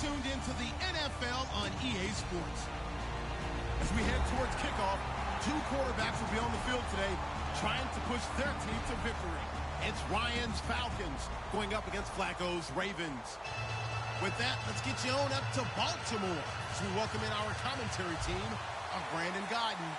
tuned into the NFL on EA Sports. As we head towards kickoff, two quarterbacks will be on the field today trying to push their team to victory. It's Ryan's Falcons going up against Flacco's Ravens. With that, let's get you on up to Baltimore as we welcome in our commentary team of Brandon Godden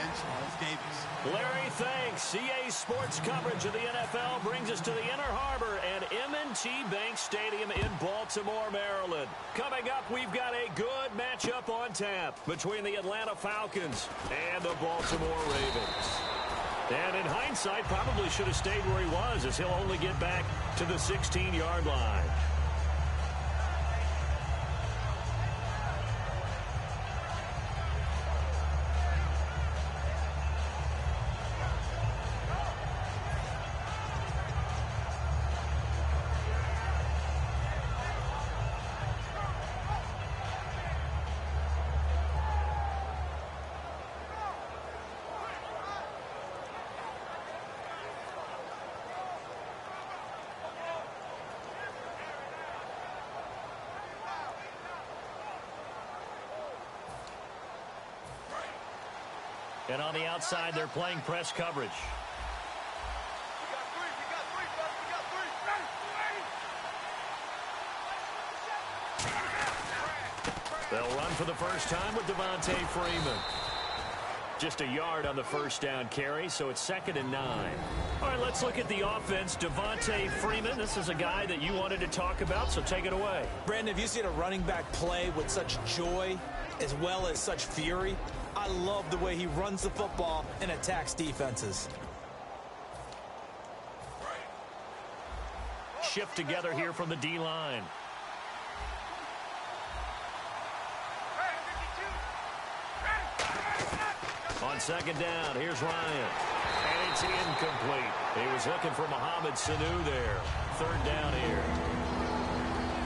and Charles Davis. Larry, thanks. EA Sports coverage of the NFL brings us to the Inner Harbor and M&T Bank Stadium in Baltimore, Maryland. Coming up, we've got a good matchup on tap between the Atlanta Falcons and the Baltimore Ravens. And in hindsight, probably should have stayed where he was, as he'll only get back to the 16-yard line. And on the outside, they're playing press coverage. They'll run for the first time with Devontae Freeman. Just a yard on the first down carry, so it's 2nd and 9. All right, let's look at the offense. Devontae Freeman, this is a guy that you wanted to talk about, so take it away. Brandon, have you seen a running back play with such joy as well as such fury? I love the way he runs the football and attacks defenses. Shift together here from the D-line. On 2nd down, here's Ryan. And it's incomplete. He was looking for Mohamed Sanu there. 3rd down here.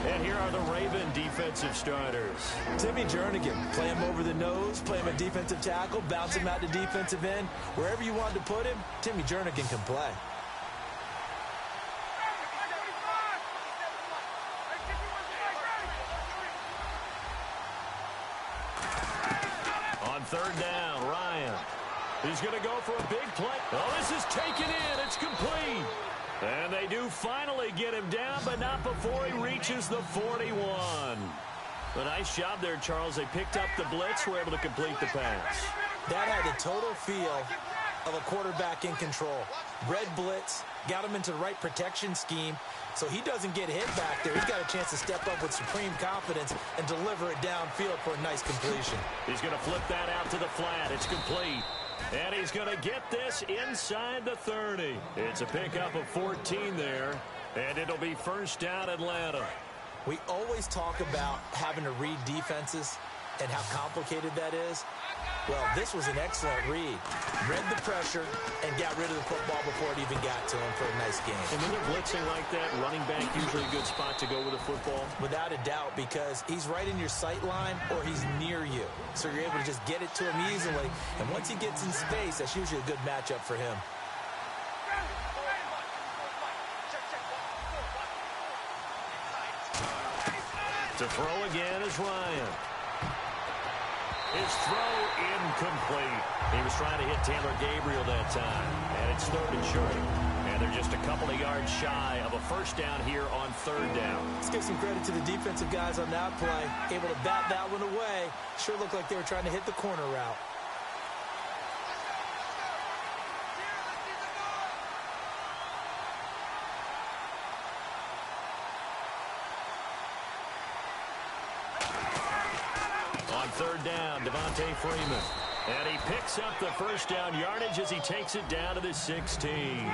And here are the Raven defensive starters. Timmy Jernigan, play him over the nose, play him at defensive tackle, bounce him out to defensive end. Wherever you want to put him, Timmy Jernigan can play. On 3rd down, Ryan. He's going to go for a big play. Oh, this is taken in. It's complete. And they do finally get him down, but not before he reaches the 41. A nice job there, Charles. They picked up the blitz, were able to complete the pass. That had the total feel of a quarterback in control. Red blitz, got him into the right protection scheme, so he doesn't get hit back there. He's got a chance to step up with supreme confidence and deliver it downfield for a nice completion. He's going to flip that out to the flat. It's complete. And he's going to get this inside the 30. It's a pickup of 14 there, and it'll be 1st down Atlanta. We always talk about having to read defenses and how complicated that is. Well, this was an excellent read. Read the pressure and got rid of the football before it even got to him for a nice game. And when they're blitzing like that, running back usually a good spot to go with a football? Without a doubt, because he's right in your sight line or he's near you. So you're able to just get it to him easily. And once he gets in space, that's usually a good matchup for him. To throw again is Ryan. His throw incomplete. He was trying to hit Taylor Gabriel that time. And it's 3rd and short. And they're just a couple of yards shy of a 1st down here on 3rd down. Let's give some credit to the defensive guys on that play. Able to bat that one away. Sure looked like they were trying to hit the corner route. On 3rd down, Devontae Freeman. And he picks up the 1st down yardage as he takes it down to the 16.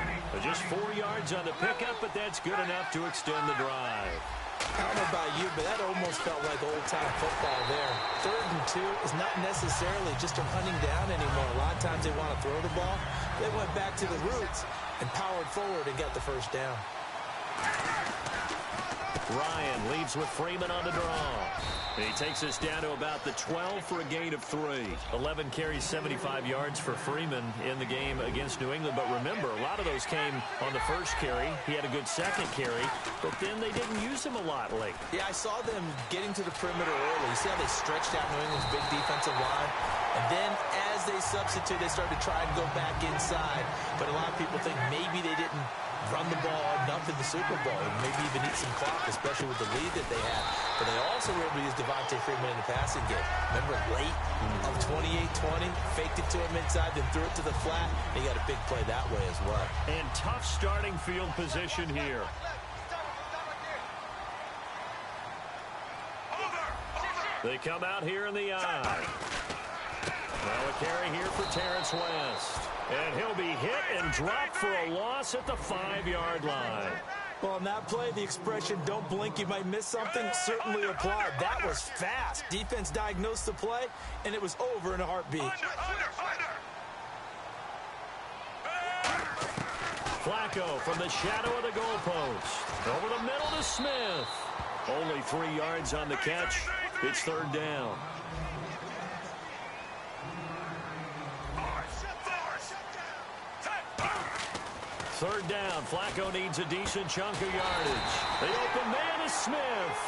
Just 4 yards on the pickup, but that's good enough to extend the drive. I don't know about you, but that almost felt like old-time football there. 3rd and 2 is not necessarily just a hunting down anymore. A lot of times they want to throw the ball. They went back to the roots and powered forward and got the 1st down. Ryan leaves with Freeman on the draw. He takes us down to about the 12 for a gain of 3. 11 carries, 75 yards for Freeman in the game against New England. But remember, a lot of those came on the first carry. He had a good second carry, but then they didn't use him a lot late. Yeah, I saw them getting to the perimeter early. You see how they stretched out New England's big defensive line? And then as they substitute, they started to try and go back inside. But a lot of people think maybe they didn't run the ball enough in the Super Bowl, and maybe even eat some clock, especially with the lead that they had. But they also were able to use Devontae Freeman in the passing game. Remember late of 28-20, faked it to him inside, then threw it to the flat. He got a big play that way as well. And tough starting field position here. They come out here in the eye. Now a carry here for Terrence West. And he'll be hit and dropped for a loss at the 5-yard line. Well, on that play, the expression, don't blink, you might miss something, certainly applied. That was fast. Defense diagnosed the play, and it was over in a heartbeat. Flacco from the shadow of the goalpost. Over the middle to Smith. Only 3 yards on the catch. It's 3rd down. Third down. Flacco needs a decent chunk of yardage. The open man is Smith.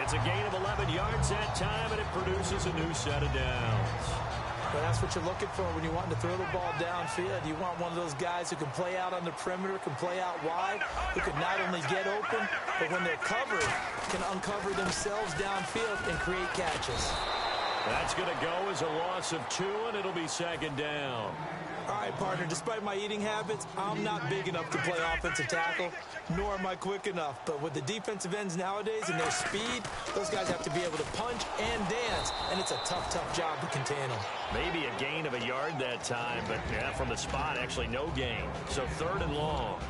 It's a gain of 11 yards that time, and it produces a new set of downs. Well, that's what you're looking for when you're wanting to throw the ball downfield. You want one of those guys who can play out on the perimeter, can play out wide, who can not only get open, but when they're covered, can uncover themselves downfield and create catches. That's going to go as a loss of 2, and it'll be 2nd down. All right, partner, despite my eating habits, I'm not big enough to play offensive tackle, nor am I quick enough. But with the defensive ends nowadays and their speed, those guys have to be able to punch and dance, and it's a tough, tough job to contain them. Maybe a gain of a yard that time, but yeah, from the spot, actually no gain. So 3rd and long.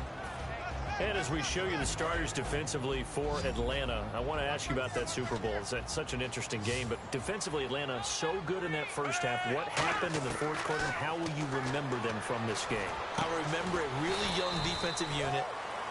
And as we show you the starters defensively for Atlanta, I want to ask you about that Super Bowl. It's such an interesting game, but defensively, Atlanta so good in that first half. What happened in the 4th quarter, and how will you remember them from this game? I remember a really young defensive unit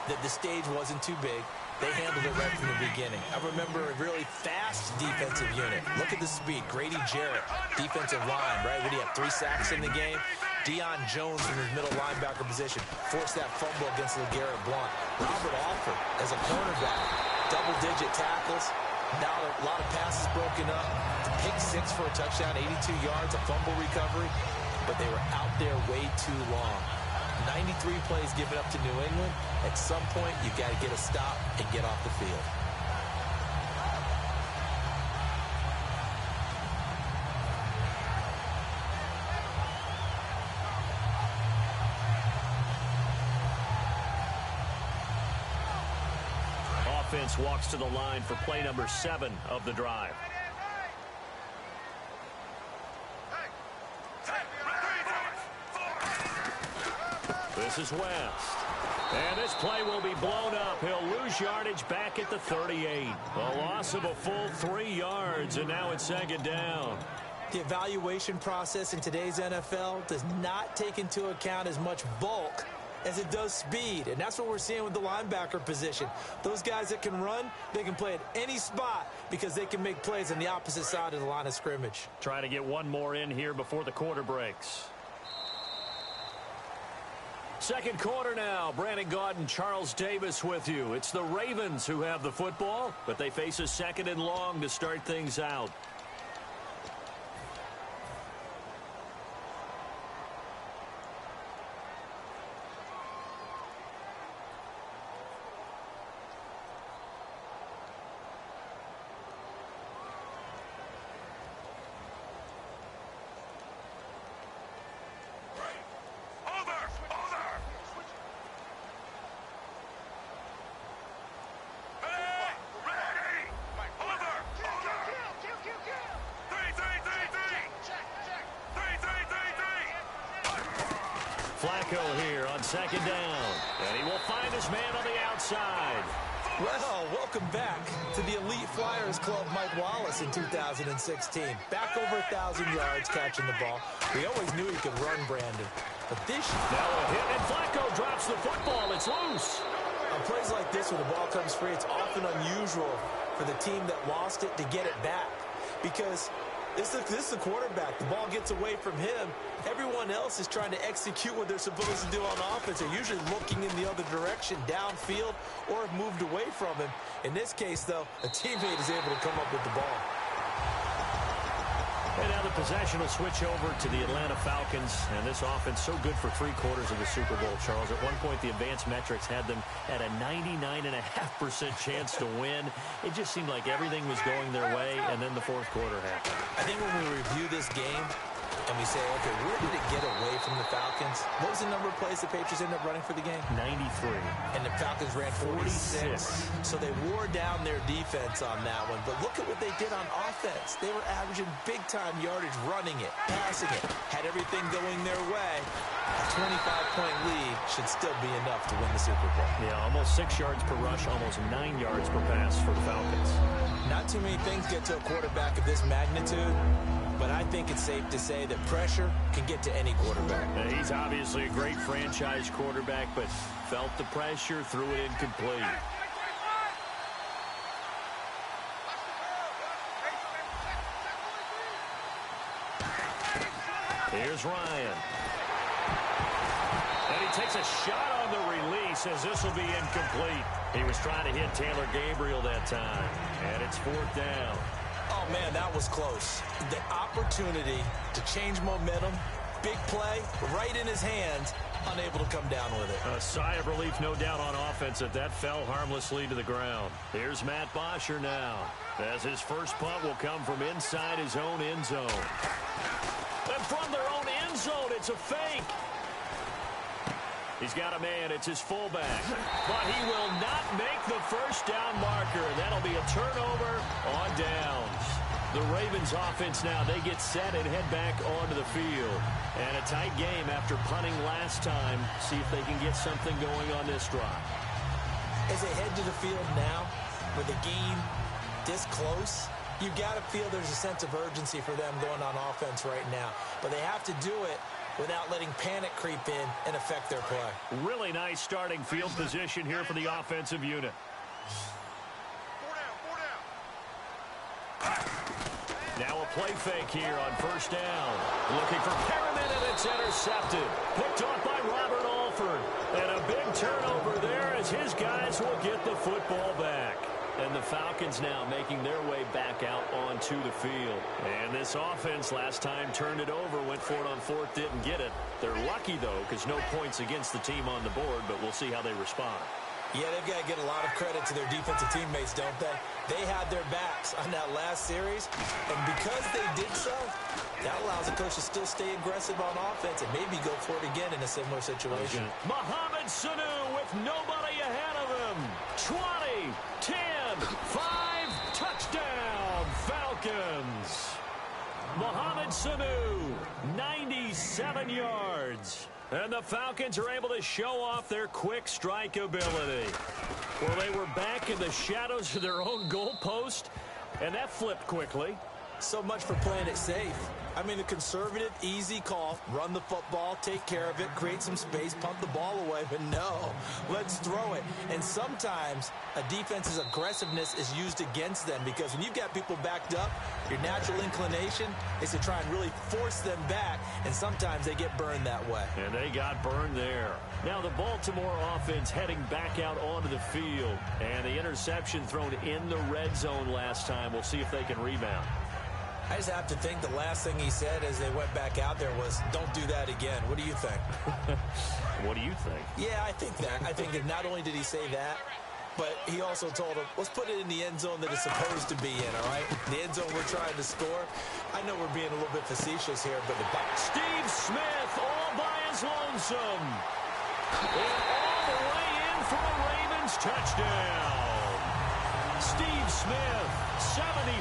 that the stage wasn't too big. They handled it right from the beginning. I remember a really fast defensive unit. Look at the speed. Grady Jarrett, defensive line, right? When he had 3 sacks in the game. Deion Jones in his middle linebacker position forced that fumble against LeGarrette Blount. Robert Alford as a cornerback, double-digit tackles. Now a lot of passes broken up. Pick 6 for a touchdown, 82 yards, a fumble recovery. But they were out there way too long. 93 plays given up to New England. At some point, you've got to get a stop and get off the field. Offense walks to the line for play number 7 of the drive. This is West. And this play will be blown up. He'll lose yardage back at the 38. A loss of a full 3 yards, and now it's 2nd down. The evaluation process in today's NFL does not take into account as much bulk as it does speed, and that's what we're seeing with the linebacker position. Those guys that can run, they can play at any spot because they can make plays on the opposite side of the line of scrimmage. Trying to get one more in here before the quarter breaks. 2nd quarter now. Brandon Gaudin and Charles Davis with you. It's the Ravens who have the football, but they face a 2nd and long to start things out. Flacco here on 2nd down. And he will find his man on the outside. Well, welcome back to the Elite Flyers Club, Mike Wallace in 2016. Back over 1,000 yards catching the ball. We always knew he could run, Brandon. But this... Now a hit, and Flacco drops the football. It's loose. On plays like this, when the ball comes free, it's often unusual for the team that lost it to get it back. because this is the quarterback. The ball gets away from him. Everyone else is trying to execute what they're supposed to do on offense. They're usually looking in the other direction, downfield, or have moved away from him. In this case, though, a teammate is able to come up with the ball. And now the possession will switch over to the Atlanta Falcons. And this offense so good for 3/4 of the Super Bowl, Charles. At one point, the advanced metrics had them at a 99.5% chance to win. It just seemed like everything was going their way, and then the fourth quarter happened. I think when we review this game and we say, okay, where did it get away from the Falcons? What was the number of plays the Patriots ended up running for the game? 93. And the Falcons ran 46. So they wore down their defense on that one. But look at what they did on offense. They were averaging big-time yardage, running it, passing it, had everything going their way. A 25-point lead should still be enough to win the Super Bowl. Yeah, almost 6 yards per rush, almost 9 yards per pass for the Falcons. Not too many things get to a quarterback of this magnitude, but I think it's safe to say that pressure can get to any quarterback. He's obviously a great franchise quarterback, but felt the pressure, threw it incomplete. Here's Ryan. And he takes a shot on the release as this will be incomplete. He was trying to hit Taylor Gabriel that time. And it's 4th down. Oh, man, that was close. The opportunity to change momentum, big play, right in his hands, unable to come down with it. A sigh of relief, no doubt, on offense that fell harmlessly to the ground. Here's Matt Bosher now, as his first punt will come from inside his own end zone. And from their own end zone, it's a fake. He's got a man. It's his fullback. But he will not make the first down marker. That'll be a turnover on downs. The Ravens offense now, they get set and head back onto the field. And a tight game after punting last time. See if they can get something going on this drive. As they head to the field now, with the game this close, you got to feel there's a sense of urgency for them going on offense right now. But they have to do it without letting panic creep in and affect their play. Really nice starting field position here for the offensive unit. Now a play fake here on first down. Looking for Perriman, and it's intercepted. Picked off by Robert Alford. And a big turnover there as his guys will get the football back. And the Falcons now making their way back out onto the field. And this offense last time turned it over, went for it on 4th, didn't get it. They're lucky, though, because no points against the team on the board, but we'll see how they respond. Yeah, they've got to get a lot of credit to their defensive teammates, don't they? They had their backs on that last series, and because they did so, that allows the coach to still stay aggressive on offense and maybe go for it again in a similar situation. Mohamed Sanu with nobody ahead of him. 20, 10, 5, touchdown, Falcons. Mohamed Sanu, 97 yards. And the Falcons are able to show off their quick strike ability. Well, they were back in the shadows of their own goalpost, and that flipped quickly. So much for playing it safe. I mean, a conservative, easy call, run the football, take care of it, create some space, punt the ball away, but no, let's throw it. And sometimes a defense's aggressiveness is used against them because when you've got people backed up, your natural inclination is to try and really force them back, and sometimes they get burned that way. And they got burned there. Now the Baltimore offense heading back out onto the field, and the interception thrown in the red zone last time. We'll see if they can rebound. I just have to think the last thing he said as they went back out there was, don't do that again. What do you think? What do you think? Yeah, I think that. I think that not only did he say that, but he also told him, let's put it in the end zone that it's supposed to be in, all right? The end zone we're trying to score. I know we're being a little bit facetious here, but Steve Smith all by his lonesome. And all the way in for a Ravens touchdown. Steve Smith, 75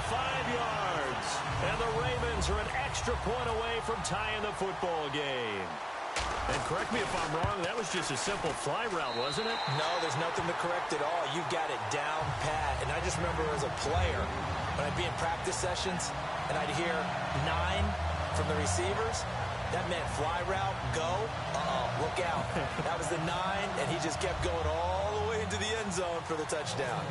yards. And the Ravens are an extra point away from tying the football game. And correct me if I'm wrong, that was just a simple fly route, wasn't it? No, there's nothing to correct at all. You've got it down pat. And I just remember as a player, when I'd be in practice sessions, and I'd hear 9 from the receivers, that meant fly route, go, look out. That was the 9, and he just kept going all the way into the end zone for the touchdown.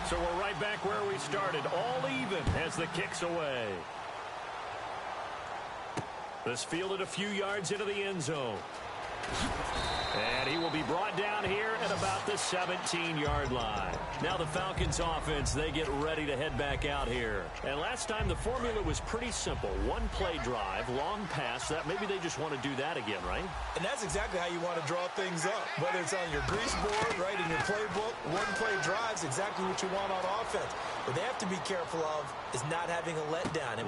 So we're right back where we started, all even as the kick's away. This fielded a few yards into the end zone. And he will be brought down here at about the 17-yard line. Now the Falcons offense, they get ready to head back out here. And last time the formula was pretty simple. One play drive, long pass. That maybe they just want to do that again, right? And that's exactly how you want to draw things up. Whether it's on your grease board, right, in your playbook, one play drives exactly what you want on offense. What they have to be careful of is not having a letdown.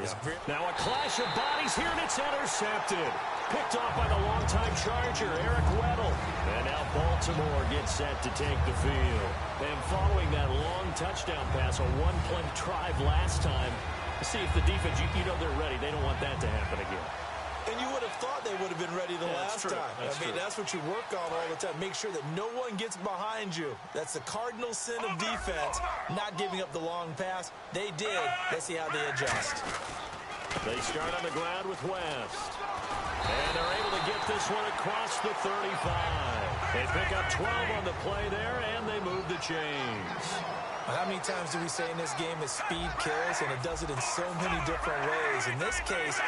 Now a clash of bodies here, and it's intercepted. Picked off by the longtime Charger, Eric Weddle. And now Baltimore gets set to take the field. And following that long touchdown pass, a one-play drive last time, see if the defense, you know they're ready. They don't want that to happen again. And you would have thought they would have been ready the last time. That's what you work on all the time. Make sure that no one gets behind you. That's the cardinal sin of defense, not giving up the long pass. They did. Let's see how they adjust. They start on the ground with West. And they're able to get this one across the 35. They pick up 12 on the play there, and they move the chains. How many times do we say in this game that speed kills, and it does it in so many different ways? In this case,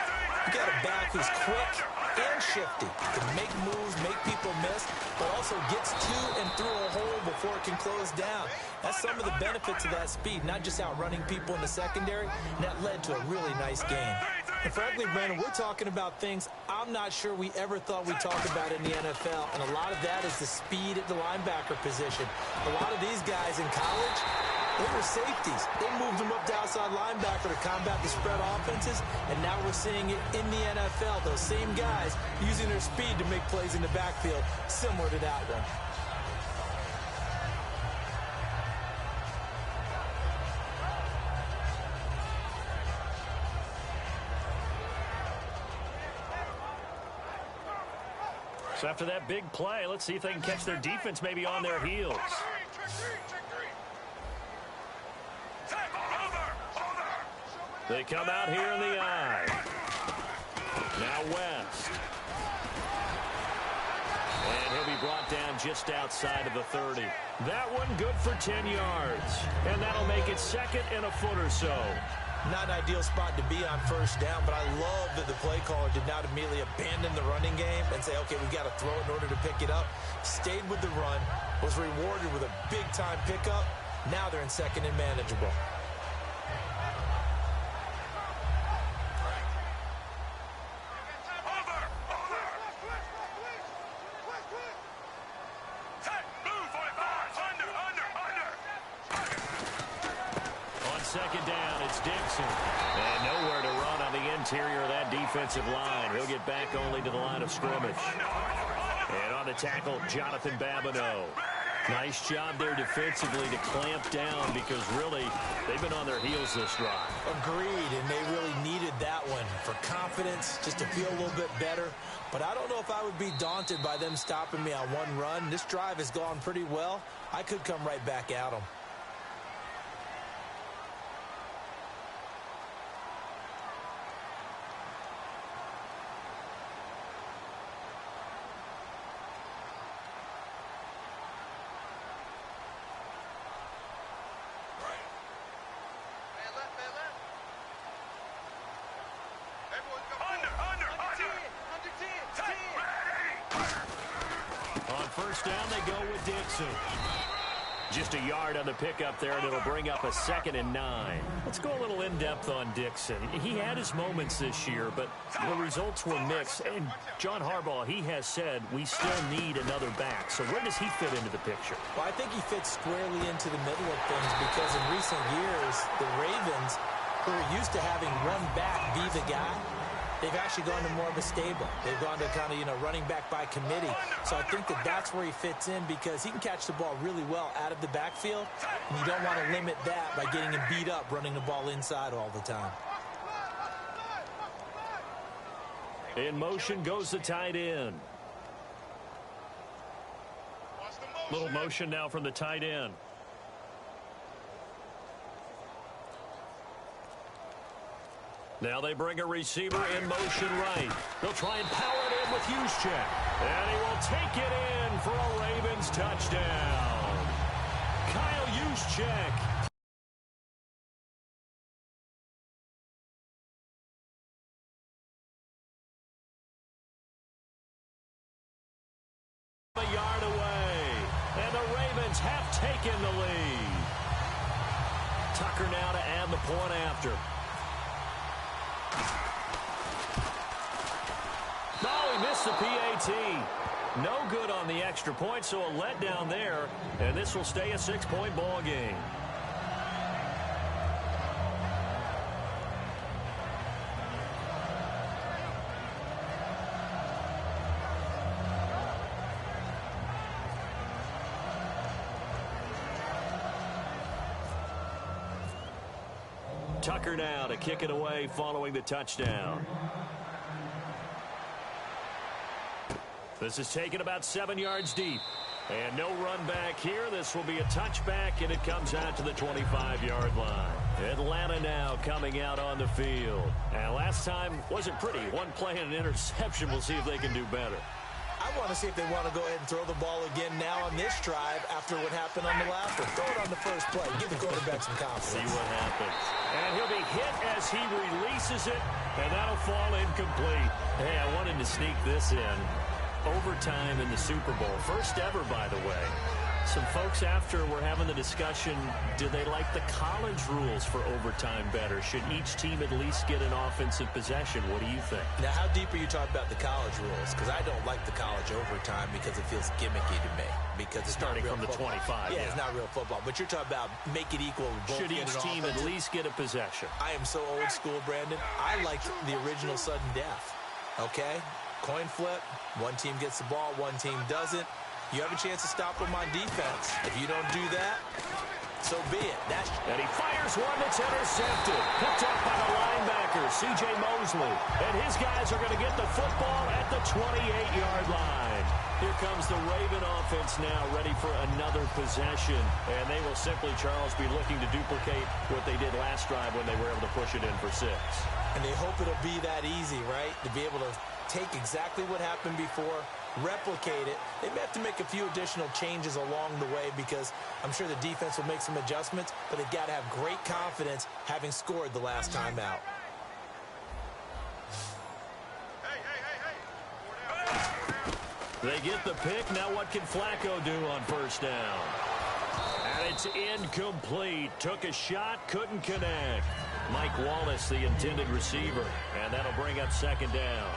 you got a back who's quick and shifty, can make moves, make people miss, but also gets to and through a hole before it can close down. That's some of the benefits of that speed, not just outrunning people in the secondary, and that led to a really nice game. And frankly, Brandon, we're talking about things I'm not sure we ever thought we'd talk about in the NFL, and a lot of that is the speed at the linebacker position. A lot of these guys in college, they were safeties. They moved them up to outside linebacker to combat the spread offenses, and now we're seeing it in the NFL. Those same guys using their speed to make plays in the backfield, similar to that one. So after that big play, let's see if they can catch their defense maybe on their heels. They come out here in the eye. Now West. And he'll be brought down just outside of the 30. That one good for 10 yards. And that'll make it second and a foot or so. Not an ideal spot to be on first down, but I love that the play caller did not immediately abandon the running game and say, okay, we've got to throw it in order to pick it up. Stayed with the run, was rewarded with a big-time pickup. Now they're in second and manageable. Second down, it's Dixon. And nowhere to run on the interior of that defensive line. He'll get back only to the line of scrimmage. And on the tackle, Jonathan Babineau. Nice job there defensively to clamp down because really they've been on their heels this drive. Agreed, and they really needed that one for confidence, just to feel a little bit better. But I don't know if I would be daunted by them stopping me on one run. This drive has gone pretty well. I could come right back at them. First down, they go with Dixon. Just a yard on the pickup there, and it'll bring up a 2nd and 9. Let's go a little in-depth on Dixon. He had his moments this year, but the results were mixed. And John Harbaugh, he has said we still need another back. So where does he fit into the picture? Well, I think he fits squarely into the middle of things because in recent years, the Ravens, who are used to having one back be the guy, they've actually gone to more of a stable. They've gone to kind of, running back by committee. So I think that that's where he fits in because he can catch the ball really well out of the backfield. And you don't want to limit that by getting him beat up running the ball inside all the time. In motion goes the tight end. Little motion now from the tight end. Now they bring a receiver in motion right. They'll try and power it in with Juszczyk. And he will take it in for a Ravens touchdown. Kyle Juszczyk Dolphins have taken the lead. Tucker now to add the point after. Oh, he missed the PAT. No good on the extra point, so a letdown there, and this will stay a 6-point ball game. Tucker now to kick it away following the touchdown. This is taken about 7 yards deep. And no run back here. This will be a touchback, and it comes out to the 25-yard line. Atlanta now coming out on the field. And last time wasn't pretty. One play and an interception. We'll see if they can do better. I want to see if they want to go ahead and throw the ball again now on this drive after what happened on the last one. Throw it on the first play. Give the quarterback some confidence. See what happens. And he'll be hit as he releases it, and that'll fall incomplete. Hey, I wanted to sneak this in. Overtime in the Super Bowl. First ever, by the way. Some folks after were having the discussion, do they like the college rules for overtime better? Should each team at least get an offensive possession? What do you think? Now, how deep are you talking about the college rules? Because I don't like the college overtime because it feels gimmicky to me. Because it's starting from the 25. Yeah, it's not real football. But you're talking about make it equal. Should each team at least get a possession? I am so old school, Brandon. I liked the original sudden death. Okay? Coin flip. One team gets the ball, one team doesn't. You have a chance to stop them on defense. If you don't do that, so be it. And he fires one that's intercepted. Picked up by the linebacker, C.J. Mosley. And his guys are going to get the football at the 28-yard line. Here comes the Raven offense now, ready for another possession. And they will simply, Charles, be looking to duplicate what they did last drive when they were able to push it in for 6. And they hope it'll be that easy, right? To be able to take exactly what happened before, replicate it. They may have to make a few additional changes along the way because I'm sure the defense will make some adjustments, but they've got to have great confidence having scored the last time out. They get the pick. Now what can Flacco do on first down? And it's incomplete. Took a shot, couldn't connect. Mike Wallace, the intended receiver, and that'll bring up second down.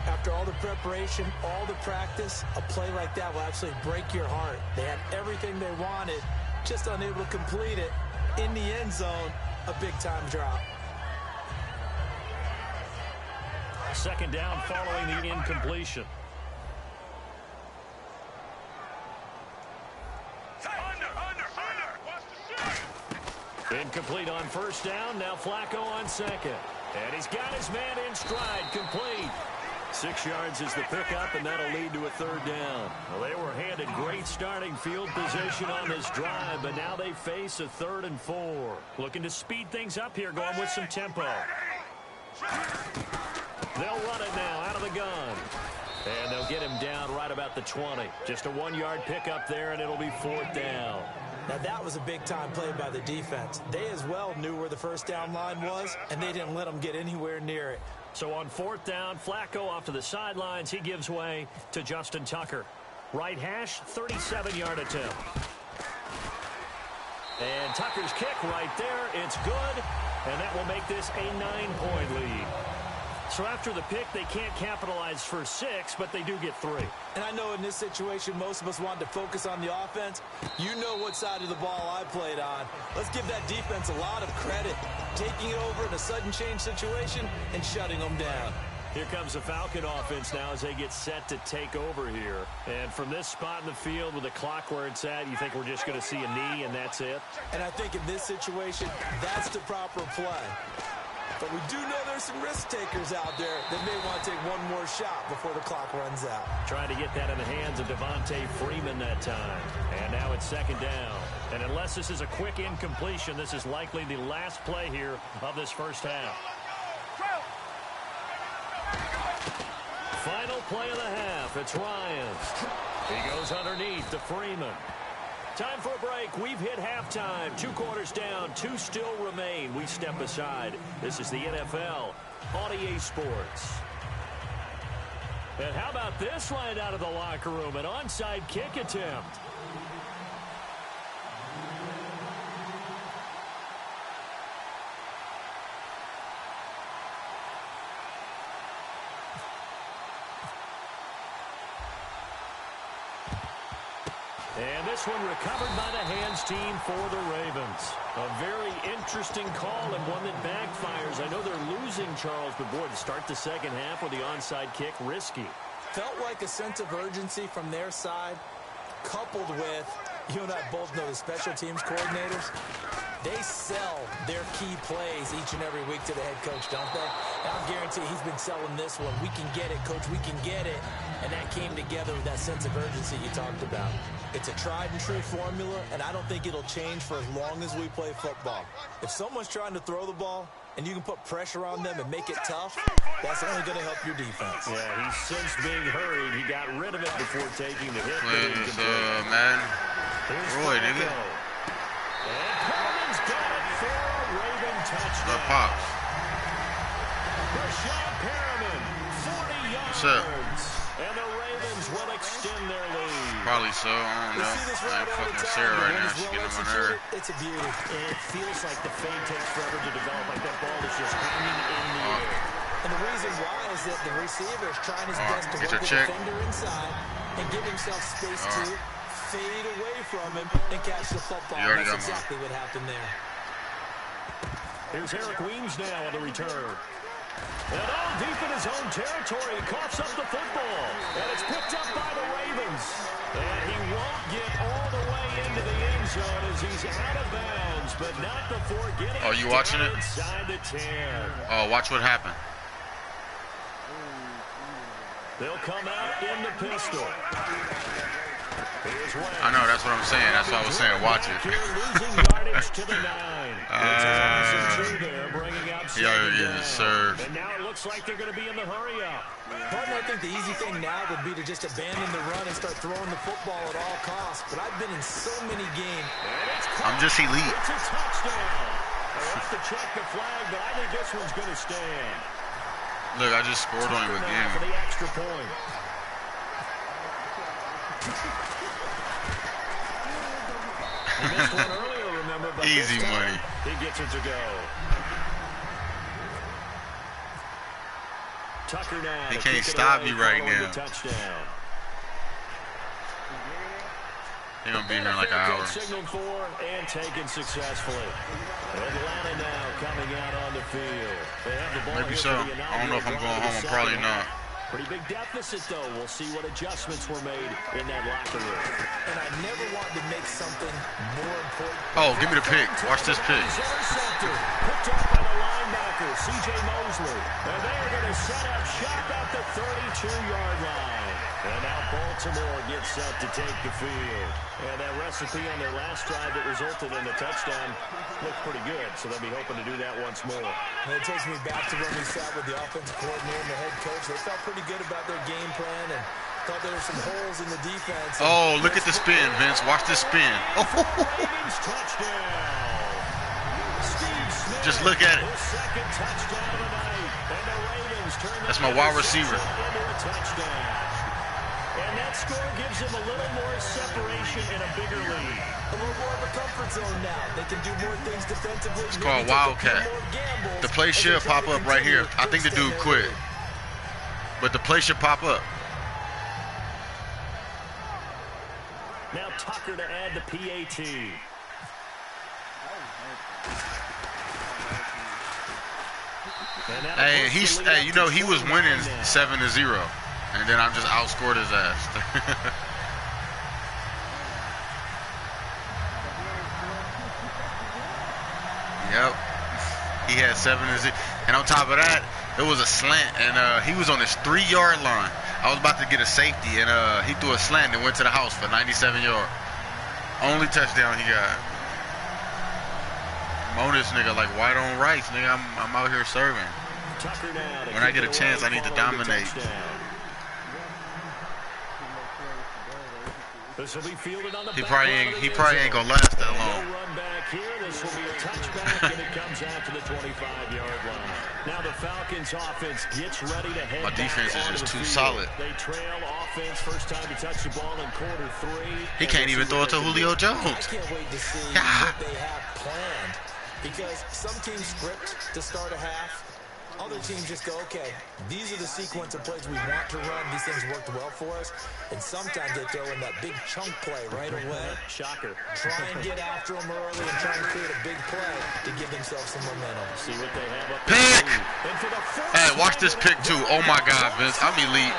After all the preparation, all the practice, a play like that will absolutely break your heart. They had everything they wanted, just unable to complete it. In the end zone, a big-time drop. Second down following the incompletion. Incomplete on first down. Now Flacco on second. And he's got his man in stride. Complete. 6 yards is the pickup, and that'll lead to a third down. Well, they were handed great starting field position on this drive, but now they face a 3rd and 4. Looking to speed things up here, going with some tempo. They'll run it now out of the gun. And they'll get him down right about the 20. Just a 1-yard pickup there, and it'll be 4th down. Now, that was a big-time play by the defense. They as well knew where the first down line was, and they didn't let them get anywhere near it. So on 4th down, Flacco off to the sidelines. He gives way to Justin Tucker. Right hash, 37-yard attempt. And Tucker's kick right there. It's good, and that will make this a 9-point lead. So after the pick, they can't capitalize for 6, but they do get 3. And I know in this situation, most of us wanted to focus on the offense. You know what side of the ball I played on. Let's give that defense a lot of credit. Taking it over in a sudden change situation and shutting them down. Here comes the Falcon offense now as they get set to take over here. And from this spot in the field with the clock where it's at, you think we're just going to see a knee and that's it? And I think in this situation, that's the proper play. But we do know there's some risk takers out there that may want to take one more shot before the clock runs out. Trying to get that in the hands of Devontae Freeman that time. And now it's second down. And unless this is a quick incompletion, this is likely the last play here of this first half. Final play of the half. It's Ryans. He goes underneath to Freeman. Time for a break. We've hit halftime. 2 quarters down. 2 still remain. We step aside. This is the NFL on EA Sports. And how about this line out of the locker room? An onside kick attempt. And this one recovered by the hands team for the Ravens. A very interesting call and one that backfires. I know they're losing, Charles, but boy, to start the second half with the onside kick, risky. Felt like a sense of urgency from their side, coupled with, you and I both know the special teams coordinators, they sell their key plays each and every week to the head coach, don't they? And I'll guarantee he's been selling this one. We can get it, coach, we can get it. And that came together with that sense of urgency you talked about. It's a tried and true formula, and I don't think it'll change for as long as we play football. If someone's trying to throw the ball and you can put pressure on them and make it tough, that's only going to help your defense. Yeah, he's since being hurried. He got rid of it before taking the hit. Man. Roy, nigga. And Perriman's got it for a Raven touchdown. The Pops. Rashad Perriman, 40 yards. What's up? And the Ravens will extend their lead. Probably so. I don't know. I ain't fucking Sarah right now. She's getting on my nerve. It's a beauty. It feels like the fade takes forever to develop. Like that ball is just hanging in the air. And the reason why is that the receiver is trying his best to work the defender inside and give himself space to fade away from him and catch the football. That's exactly what happened there. Here's Eric Weems now on the return. And all deep in his own territory, he coughs up the football. And it's picked up by the Ravens. And he won't get all the way into the end zone as he's out of bounds, but not before getting you watching it? Inside the 10. Oh, watch what happened. They'll come out in the pistol. I know, that's what I'm saying. That's why I was saying watch it. Losing yardage to the 9. It's a loss of 2 there, bringing out you're getting served. And now it looks like they're going to be in the hurry-up. Partner, I think the easy thing now would be to just abandon the run and start throwing the football at all costs. But I've been in so many games. I'm just elite. It's a touchdown. They'll have to check the flag, but I think this one's going to stand. Look, I just scored on him again. For the extra point. He missed one earlier, remember, but easy money. He gets it to go. Tucker now. He can't stop me right now. Touchdown. He's going to be here in like an hour. Signaled for and taken successfully. Atlanta now coming out on the field. They have the ball. Maybe so. I don't know if I'm going home. I'm probably not. Pretty big deficit, though. We'll see what adjustments were made in that locker room. And I never want to make something more important. Oh, give me the pick. Watch this pick. Picked up by the linebacker, C.J. Mosley. And they are going to set up shop at the 32-yard line. And now Baltimore gets set to take the field. And that recipe on their last drive that resulted in a touchdown looked pretty good, so they'll be hoping to do that once more. And it takes me back to when we sat with the offensive coordinator and the head coach. They felt pretty good about their game plan and thought there were some holes in the defense. Oh, look at the spin, Vince. Watch the spin. Oh. Ravens touchdown. Just look at it. Second touchdown of the night. And the Ravens turn that's my wide receiver. Into a touchdown. And that score gives them a little more separation in a bigger lead. A little more of a comfort zone now. They can do more things defensively. It's called Wildcat. The play should pop up right here. I think the dude quit. But the play should pop up. Now Tucker to add the PAT. Hey, you know, he was winning 7-0. And then I just outscored his ass. Yep. He had 7-0. And on top of that, it was a slant. And he was on his 3-yard line. I was about to get a safety. And he threw a slant and went to the house for 97 yards. Only touchdown he got. I'm on this nigga like white on rice, nigga. I'm out here serving. When I get a chance, I need to dominate. He probably ain't gonna last that long. This will be a touchback, and it comes out to the 25-yard line. Now the Falcons offense gets ready to head. My defense is just too solid. They trail offense first time to touch the ball in quarter 3. He can't even throw it to Julio Jones. I can't wait to see what they have planned, because some teams script to start a half, Other teams just go, okay, these are the sequence of plays we want to run. These things worked well for us. And sometimes they throw in that big chunk play right away. Shocker. Try and get after them early and try and create a big play to give themselves some momentum. See what they have up Pick! there. Hey, watch this pick, too. Oh, my God, Vince. I'm elite.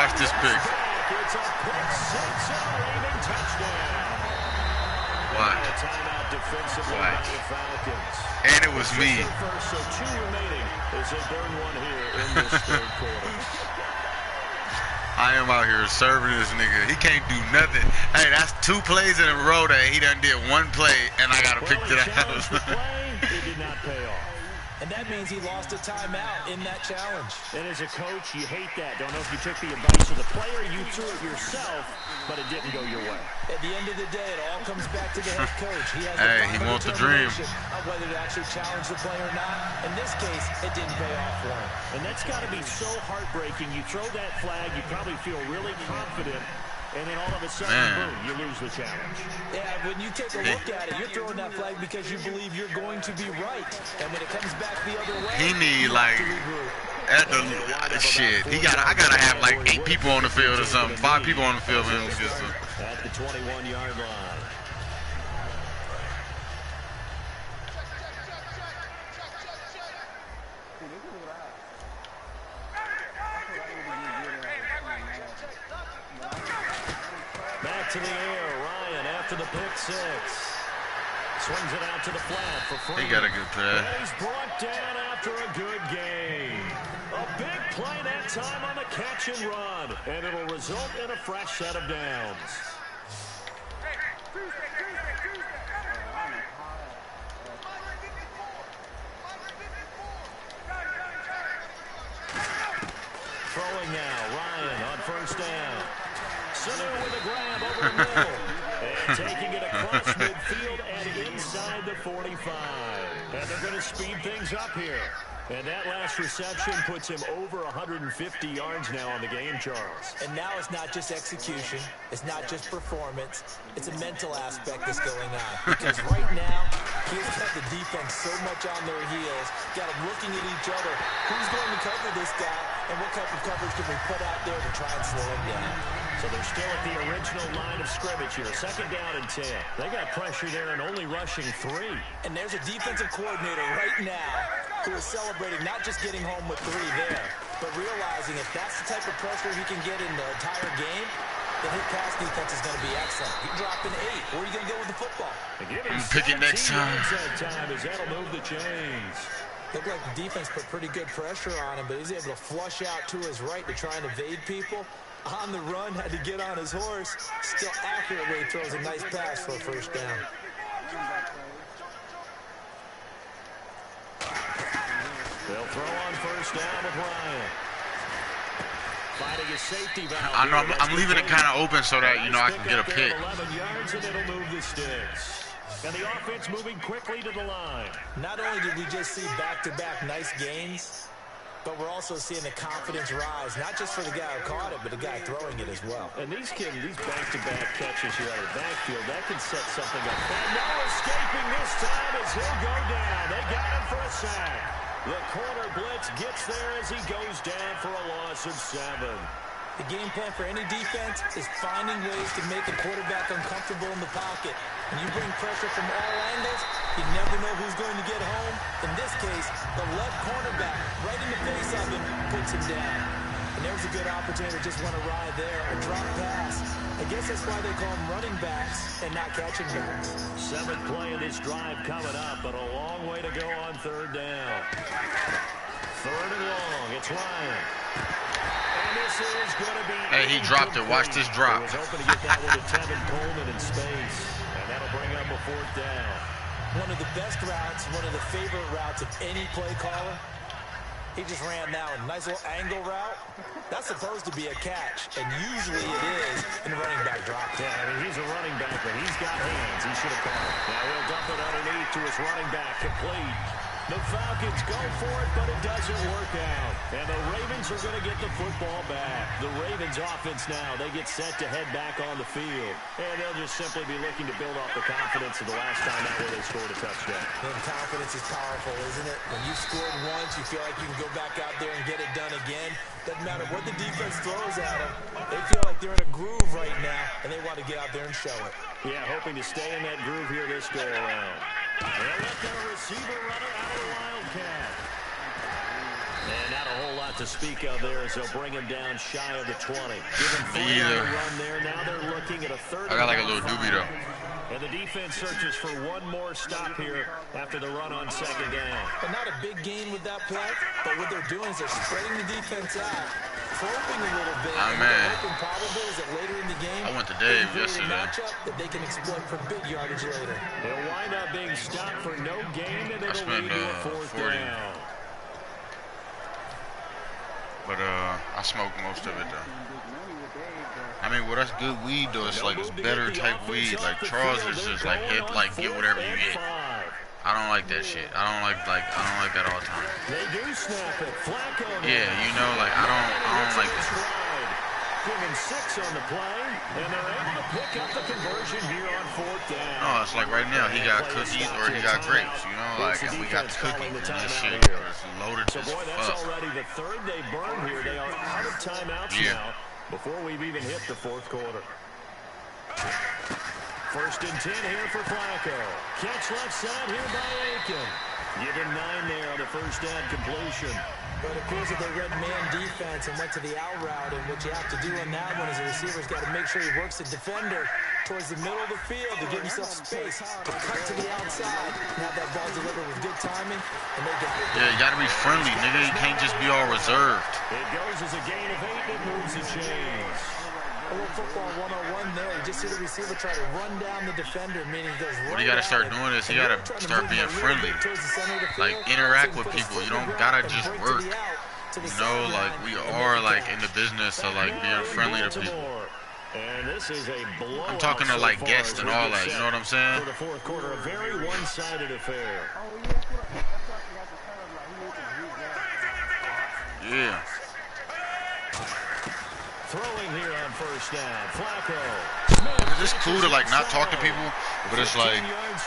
Watch this pick. It's a pick six and a leading touchdown. What? A timeout defensively by the Falcons. And it was me. First, so 2 remaining as they burn one here in this third quarter. I am out here serving this nigga. He can't do nothing. Hey, that's 2 plays in a row that he done did 1 play, and I got to pick it out. It did not pay off. And that means he lost a timeout in that challenge. And as a coach, you hate that. Don't know if you took the advice of the player, you threw it yourself, but it didn't go your way. At the end of the day, it all comes back to the head coach. He has Hey, he wants the dream. Of whether to actually challenge the play or not. In this case, it didn't pay off for him. And that's got to be so heartbreaking. You throw that flag, you probably feel really confident, and then all of a sudden, boom, you lose the challenge. Yeah, when you take a look at it, you're throwing that flag because you believe you're going to be right. And when it comes back the other way, He need, like, at the shit. I gotta have like 8 people on the field or something. 5 people on the field for him to get some. At the 21-yard line. Back to the air, Ryan after the pick six. Swings it out to the flat for Freeman. He got a good play. And he's brought down after a good game. A big play that time on the catch and run. And it'll result in a fresh set of downs. Throwing now, Ryan on first down. Sanu with a grab over the middle. And taking it across midfield and inside the 45. And they're going to speed things up here. And that last reception puts him over 150 yards now on the game, Charles. And now it's not just execution. It's not just performance. It's a mental aspect that's going on. Because right now, he's got the defense so much on their heels. Got them looking at each other. Who's going to cover this guy? And what type of coverage can we put out there to try and slow him down? So they're still at the original line of scrimmage here. 2nd down and 10. They got pressure there and only rushing 3. And there's a defensive coordinator right now who is celebrating not just getting home with 3 there, but realizing if that's the type of pressure he can get in the entire game, then his pass defense is going to be excellent. He dropped an 8. Where are you going to go with the football? You pick it next time. As that'll move the chains. Looked like the defense put pretty good pressure on him, but he's able to flush out to his right to try and evade people. On the run, had to get on his horse. Still accurately throws a nice pass for a first down. They'll throw on first down with Ryan. Fighting a safety valve. I know I'm leaving it kind of open so that, you know, I can get a pick. 11 yards and it'll move the sticks. And the offense moving quickly to the line. Not only did we just see back-to-back nice games, but we're also seeing the confidence rise, not just for the guy who caught it, but the guy throwing it as well. And these back-to-back catches here out of the backfield, that can set something up. And no escaping this time as he'll go down. They got him for a sack. The corner blitz gets there as he goes down for a loss of 7. The game plan for any defense is finding ways to make a quarterback uncomfortable in the pocket. When you bring pressure from all angles, you never know who's going to get home. In this case, the left cornerback, right in the face of him, puts him down. And there's a good opportunity to just run a ride there, a drop pass. I guess that's why they call them running backs and not catching backs. 7th play of this drive coming up, but a long way to go on 3rd down. 3rd and long, it's Ryan. And this is going to be... Hey, he dropped it. Watch this drop. He was hoping to get that one to Tevin Coleman in space. And that'll bring up a 4th down. One of the best routes, one of the favorite routes of any play caller. He just ran now a nice little angle route. That's supposed to be a catch, and usually it is in the running back drop. Yeah, I mean, he's a running back, but he's got hands. He should have caught it. Now he'll dump it underneath to his running back, complete. The Falcons go for it, but it doesn't work out. And the Ravens are going to get the football back. The Ravens offense now, they get set to head back on the field. And they'll just simply be looking to build off the confidence of the last time out where they scored a touchdown. And confidence is powerful, isn't it? When you scored once, you feel like you can go back out there and get it done again. Doesn't matter what the defense throws at them. They feel like they're in a groove right now, and they want to get out there and show it. Yeah, hoping to stay in that groove here this go-around. They'll let the receiver runner out of the Wildcat. And not a whole lot to speak of there as they'll bring him down shy of the 20. Give him 3 on the run there. Now they're looking at a third. I got like a little doobie though. And the defense searches for one more stop here after the run on second down. But not a big gain with that play, but what they're doing is they're spreading the defense out, probing a little bit. Oh, and man. hoping probably is that later in the game, I went to Dave they create a yesterday. matchup that they can exploit for big yardage later. They'll wind up being stopped for no gain, and it'll lead spent, to a fourth 40. down. But I smoked most of it though. I mean, well, that's good weed though. It's like it's better type weed. Like Charles is just like hit, like get whatever you get. I don't like that shit. I don't like that all the time. They do snap it. Flacco. Yeah, you know, like I don't like that. Give him 6 on the play, and they're able to pick up the conversion here on fourth down. No, it's like right now he got cookies or he got grapes. You know, like and we got the cookies and this shit is loaded So as boy, that's fuck. already the third they burned here. They are out of timeouts now before we've even hit the fourth quarter. First and 10 here for Flacco. Catch left side here by Aiken. Give him 9 there on the first down completion. But it appears that they read man defense and went to the out route, and what you have to do on that one is the receiver's got to make sure he works the defender towards the middle of the field to give himself space to cut to the outside and have that ball delivered with good timing, and they got it. Yeah, you got to be friendly, nigga. You can't just be all reserved. It goes as a gain of 8, and it moves the chains. A little football 101 there. You just see the receiver try to run down the defender, meaning he goes right. What you got to start doing is you got to start being friendly. Like, interact with people. You don't got to just work. You know, like, we are, like, in the business of, like, being friendly to people. And this is a blowout. I'm talking to, like, guests and all that. You know what I'm saying? For the fourth quarter, a very one-sided affair. Yeah. Throwing here on first down. Flacco. It's cool to like not talk to people, but it's like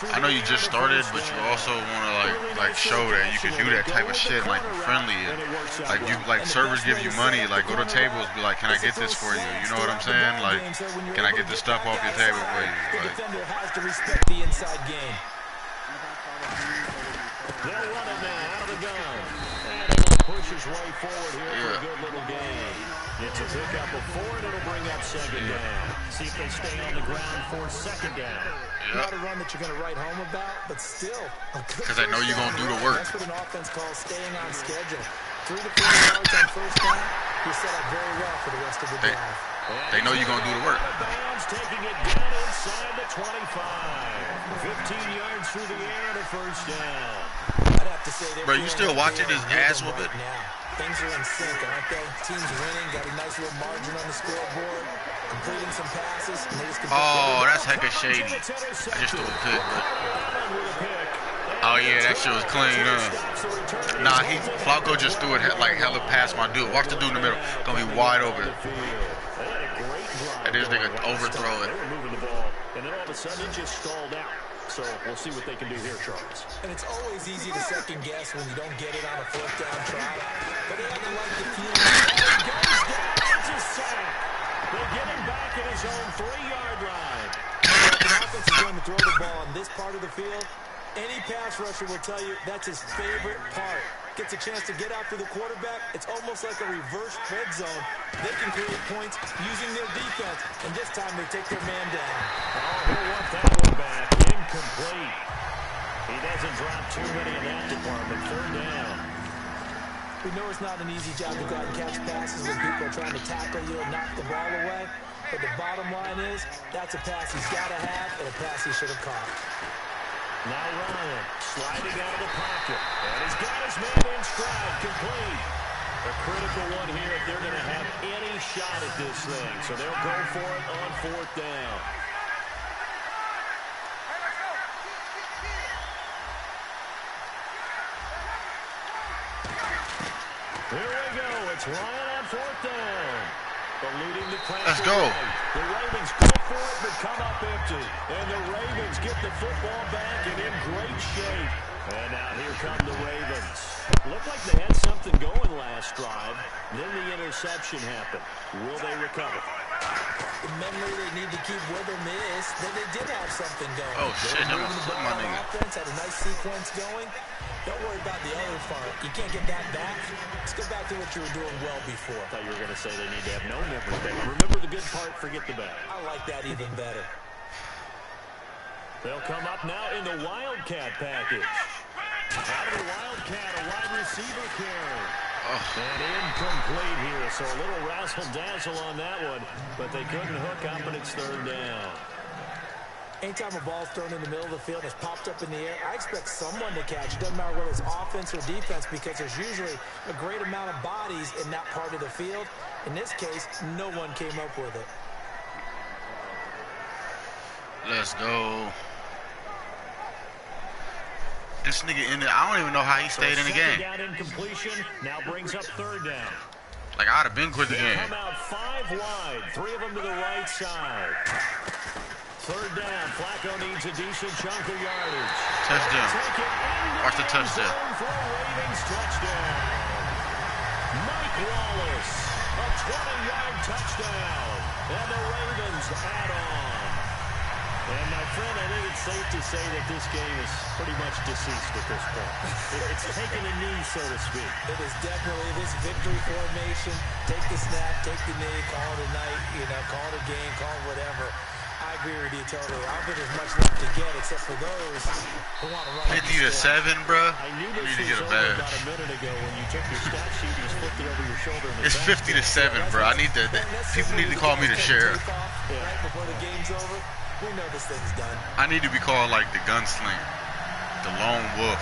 I know you just started, but you also want to like show that you can do that type of shit, like be friendly, and like you like servers give you money, like go to tables, be like, can I get this for you? You know what I'm saying? Like, can I get this stuff off your table for you? The Like, defender has to respect the inside game. They'll run it now out of the gun. And he'll push his way forward here for a good little gain. It's a pickup of 4, and it'll bring up second down. See if they stay on the ground for second down. Not a run that you're going to write home about, but still. because I know you're gonna do the work. That's what an offense calls staying on schedule. 3 to 4 yards on first down. You're set up very well for the rest of the drive. They know you're gonna do the work. Bounds taking it down inside the 25. 15 yards through the air and a first down. I'd have to say Bro, you still watching this ass whooping? right now. Things are in sync, aren't they? Teams winning, got a nice little margin on the scoreboard, completing some passes, and they just Oh, that's hecka shady. I just threw a pick, but oh yeah, that shit was clean, huh? Nah, Flacco just threw it like hella past my dude. Watch the dude in the middle, gonna be wide open. And this nigga overthrow it. They were moving the ball, and then all of a sudden it just stalled out. So we'll see what they can do here, Charles. And it's always easy to second guess when you don't get it on a fourth down try. But they haven't liked the feeling. Goes down, it's a sack. They get him back at his own 3-yard line. If an offense is going to throw the ball on this part of the field, any pass rusher will tell you that's his favorite part. Gets a chance to get after the quarterback. It's almost like a reverse red zone. They can create points using their defense, and this time they take their man down. Oh, he'll want that one back. Incomplete. He doesn't drop too many in that department. Third down. We know it's not an easy job to go out and catch passes when people are trying to tackle you and knock the ball away. But the bottom line is, that's a pass he's got to have and a pass he should have caught. Now Ryan sliding out of the pocket. And he's got his man in stride, complete. A critical one here if they're going to have any shot at this thing. So they'll go for it on fourth down. It's Ryan on 4th down. Eluding the pressure. Let's go. The Ravens go for it, but come up empty. And the Ravens get the football back and in great shape. And now here come the Ravens. Looked like they had something going last drive. Then the interception happened. Will they recover? The memory they need to keep with them is that they did have something going. Oh, shit. They were moving the ball on offense, had a nice sequence going. Don't worry about the other part. You can't get that back. Let's go back to what you were doing well before. I thought you were going to say they need to have no memory. But remember the good part, forget the bad. I like that even better. They'll come up now in the Wildcat package. Out of the Wildcat, a wide receiver carry. And incomplete here, so a little razzle-dazzle on that one, but they couldn't hook up, and it's 3rd down. Anytime a ball's thrown in the middle of the field and it's popped up in the air, I expect someone to catch. It doesn't matter whether it's offense or defense, because there's usually a great amount of bodies in that part of the field. In this case, no one came up with it. Let's go. This nigga in there, I don't even know how he stayed in the game. Down incompletion, now brings up 3rd down. Like, I'd have been quit the game. Come out 5 wide, 3 of them to the right side. 3rd down, Flacco needs a decent chunk of yardage. Touchdown. Watch the touchdown. For a Ravens touchdown. Mike Wallace, a 20-yard touchdown. And the Ravens add on. And, my friend, I think it's safe to say that this game is pretty much deceased at this point. It's taken a knee, so to speak. It is definitely this victory formation. Take the snap, take the knee, call it a night, call it a game, call it whatever. I agree with you totally. I don't think there's much left to get except for those who want to run. 50-7, bro. I knew this need to get a was badge. about a minute ago when you took your stat sheet and just flipped it over your shoulder. It's 50-7, bro. I need to. People need to call me the sheriff. Right before the game's over, we know this thing's done. I need to be called like the gunslinger, the lone wolf.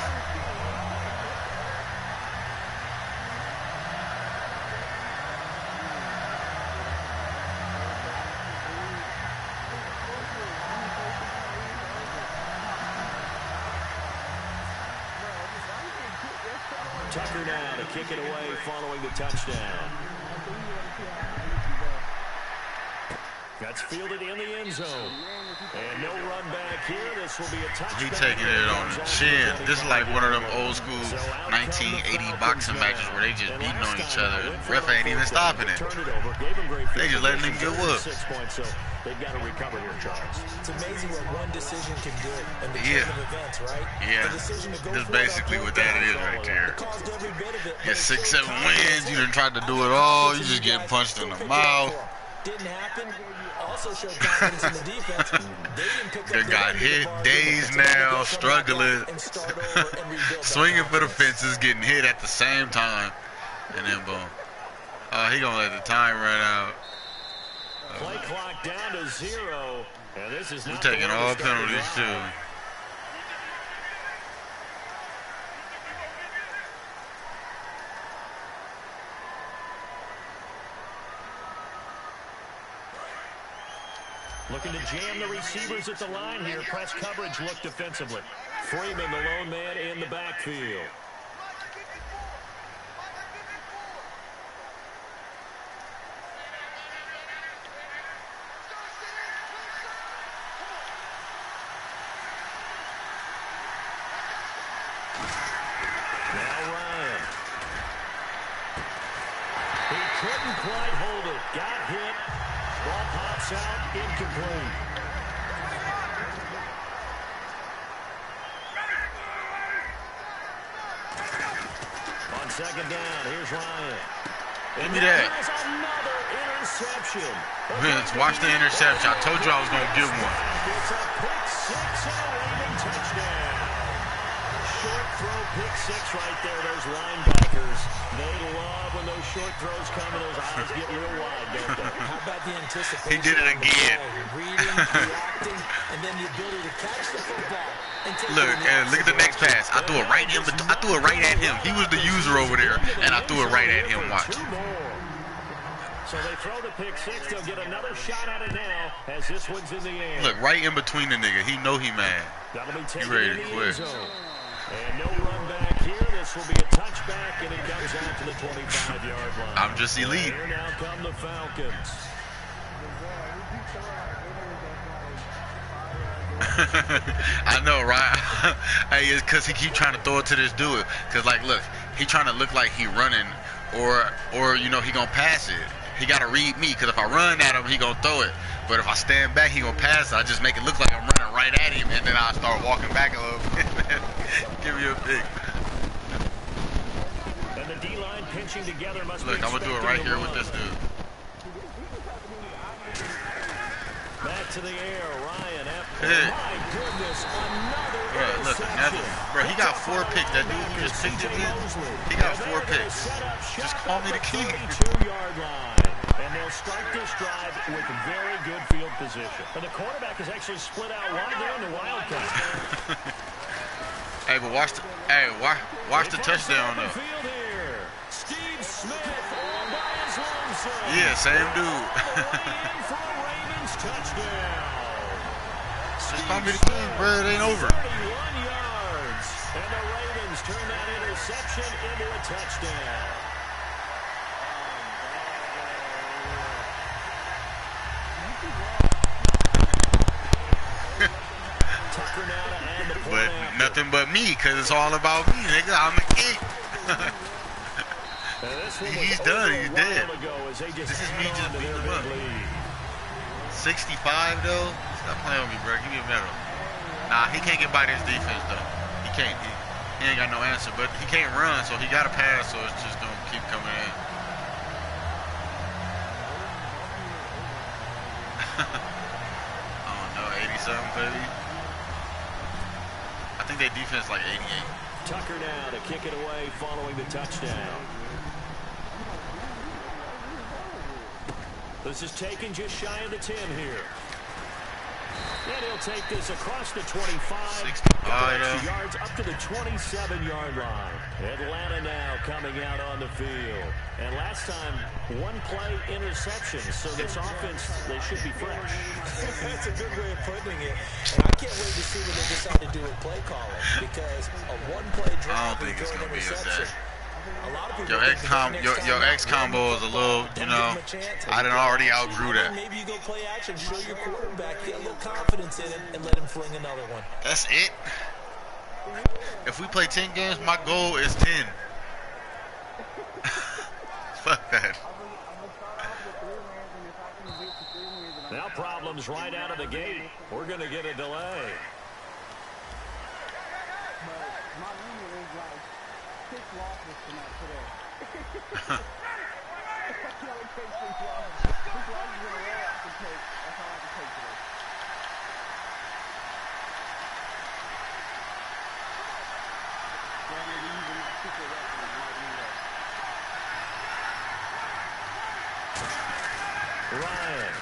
Tucker now to kick it away following the touchdown. That's fielded in the end zone. And no run back here. This will be a touchdown. He taking it on the chin. This is like one of them old school 1980 boxing matches where they just beating on each other. Ref ain't even stopping it. They just letting them get whooped. They've got to recover here, Charles. It's amazing what one decision can do in the chain of events, right? Yeah. That's basically what that is right there. You 6-7 wins. You done tried to do it all. You just get punched in the mouth. Didn't happen. Also showed confidence in the defense. They got hit, dazed now, struggling, swinging for the fences, getting hit at the same time, and then boom. He gonna let the time run out. Play clock down to 0, and this is not taking all penalties too. Looking to jam the receivers at the line here. Press coverage look defensively. Freeman, the lone man in the backfield. Now Ryan. He couldn't quite hold it. Got hit. Ball pops out, incomplete. On 2nd down, here's Ryan. Give me that. Another interception. Vince, watch the interception. I told you I was going to give one. It's a pick 6 and a Raven touchdown. Short throw, pick 6 right there. Those linebackers, they love when those short throws come and those eyes get real wide, don't they? How about the anticipation? He did it again. Reading, reacting, and then the ability to catch the football. Look at the next pass. I threw it right in, but I threw it right at him. He was the user over there, and I threw it right at him. Watch. So they throw the pick 6. They'll get another shot at it now as this one's in the air. Look, right in between the nigga. He know he mad. That'll be He ready to quit. And no run back here. This this will be a touchback, and it comes out to the 25-yard line. I'm just elite. Here now come the Falcons. I know, right? Hey, it's because he keep trying to throw it to this dude. Because, like, look, he trying to look like he running or you know, he going to pass it. He got to read me because if I run at him, he going to throw it. But if I stand back, he going to pass it. I just make it look like I'm running right at him, and then I start walking back a little bit. Give me a pick. And the D-line pinching together must look, I'm going to do it right here with this dude. Back to the air, Ryan. Hey. My goodness, another Look, bro, he got 4 picks. That dude who just picked him in, he got 4 picks. Just call me the king. 32-yard line. And they'll start this drive with very good field position. And the quarterback is actually split out wide there in the Wildcat. Hey, but watch the touchdown though. Steve Smith all by his lonesome. Yeah, same dude. Touchdown. Just call me the king, bro. It ain't over. 31 yards. And the Ravens turn that interception into a touchdown. Tucker now to add the point. But nothing but me, because it's all about me, nigga. I'm the king. He's done. He's dead. This is me just beating him up. 65 though. Stop playing with me, bro. Give me a medal. Nah, he can't get by this defense though. He can't. He ain't got no answer. But he can't run, so he got to pass. So it's just gonna keep coming in. I don't know, 80-something, baby. I think their defense like 88. Tucker now to kick it away following the touchdown. This is taken just shy of the 10 here. And he'll take this across the 25. 65 yards up to the 27-yard line. Atlanta now coming out on the field. And last time, 1 play interception. So this offense, they should be fresh. That's a good way of putting it. And I can't wait to see what they decide to do with play calling. Because a 1-play drive, I don't think it's going to be as that. A lot of people Your X combo is a little, you know, I done already outgrew that. Maybe you go play action, show your quarterback, get a little confidence in him, and let him fling another one. That's it. If we play 10 games, my goal is 10. Fuck that. Now problems right out of the gate. We're going to get a delay. Ryan.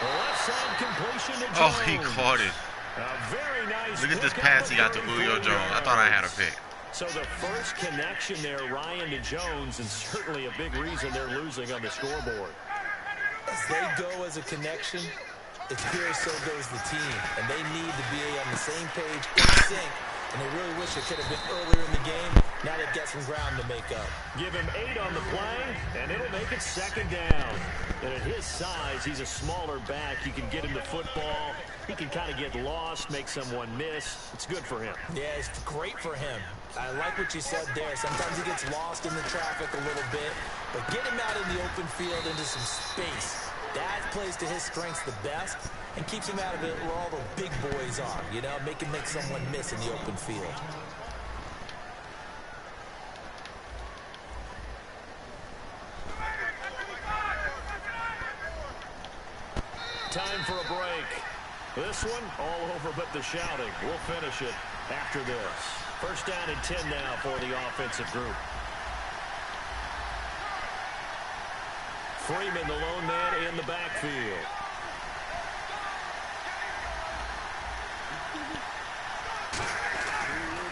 Left side completion to Jones. Oh, he caught it. A very nice. Look at this pass he got to Julio Jones. I thought I had a pick. So the first connection there, Ryan to Jones, and certainly a big reason they're losing on the scoreboard. As they go as a connection, it's clear so goes the team. And they need to be on the same page, in sync. And they really wish it could have been earlier in the game. Now they've got some ground to make up. Give him 8 on the play, and it'll make it second down. And at his size, he's a smaller back. You can get him the football. He can kind of get lost, make someone miss. It's good for him. Yeah, it's great for him. I like what you said there. Sometimes he gets lost in the traffic a little bit, but get him out in the open field into some space. That plays to his strengths the best and keeps him out of it where all the big boys are, you know, make him make someone miss in the open field. Time for a break. This one, all over but the shouting. We'll finish it after this. First down and 10 now for the offensive group. Freeman, the lone man in the backfield.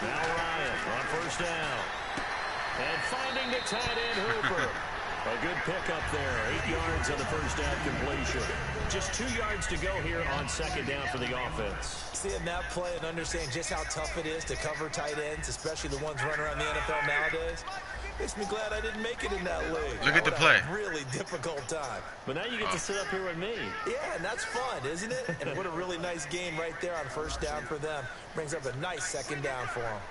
Now Ryan on first down. And finding the tight end Hooper. A good pickup there. 8 yards on the first down completion. Just 2 yards to go here on second down for the offense. Seeing that play and understanding just how tough it is to cover tight ends, especially the ones running around the NFL nowadays, makes me glad I didn't make it in that league. Look at the play. Really difficult time. But now you get to sit up here with me. Yeah, and that's fun, isn't it? And what a really nice game right there on first down for them. Brings up a nice second down for them.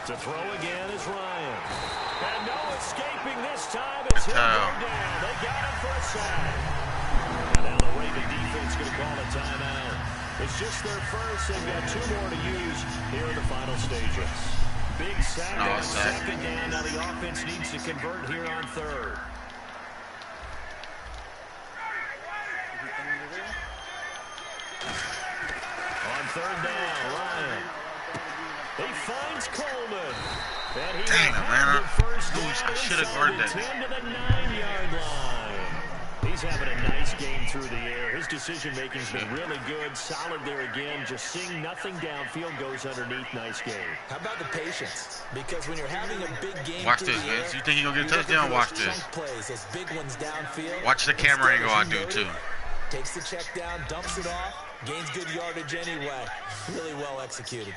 To throw again is Ryan. And no escaping this time as he'll go down. They got him for a sack. And now the Raven defense going to call a timeout. It's just their first. They've got 2 more to use here in the final stages. Big sack on second down. Now the offense needs to convert here on third. On third down, Ryan. He finds Coleman. And he Dang it, man. I should have guarded that. 10 to the 9-yard line. He's having a nice game through the air. His decision-making's been really good. Solid there again. Just seeing nothing downfield, goes underneath. Nice game. How about the patience? Because when you're having a big game, watch this, Vince. You think he's going to get a touchdown? Watch this. Plays, those big ones downfield. Watch the camera angle I do, too. Takes the check down, dumps it off, gains good yardage anyway. Really well executed.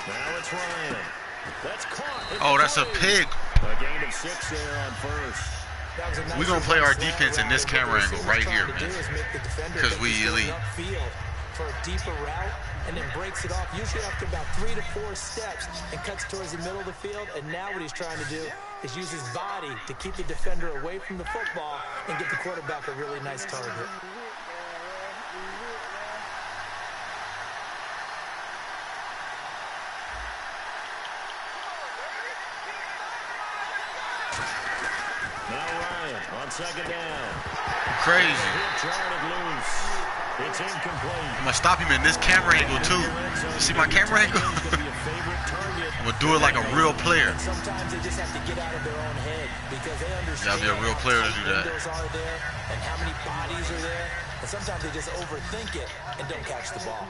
Now it's Ryan. That's caught. Oh, that's a pig. A gain of 6 there on first. We're going to play our defense in this camera angle right here, man. Because we elite. For a deeper route and then breaks it off usually after about 3 to 4 steps and cuts towards the middle of the field. And now what he's trying to do is use his body to keep the defender away from the football and get the quarterback a really nice target. Now Ryan on second down. Crazy. It's incomplete. I'm going to stop him in this camera angle, too. You see my camera angle? I'm going to do it like a real player. Sometimes they just have to get out of their own head because they understand. You got to be a real player to do that. Are there and how many bodies are there. And sometimes they just overthink it and don't catch the ball.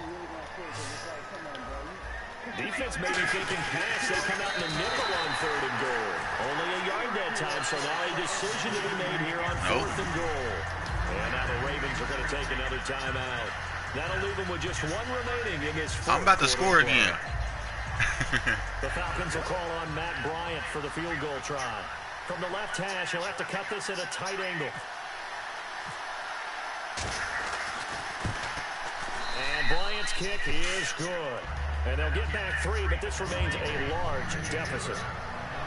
Defense may be thinking pass. They come out in the nickel on third and goal. Only a yard that time, so now a decision to be made here on fourth and goal. And now the Ravens are going to take another timeout. That'll leave them with just 1 remaining in this fourth. I'm about to score again. The Falcons will call on Matt Bryant for the field goal try. From the left hash, he'll have to cut this at a tight angle. And Bryant's kick is good. And they'll get back 3, but this remains a large deficit.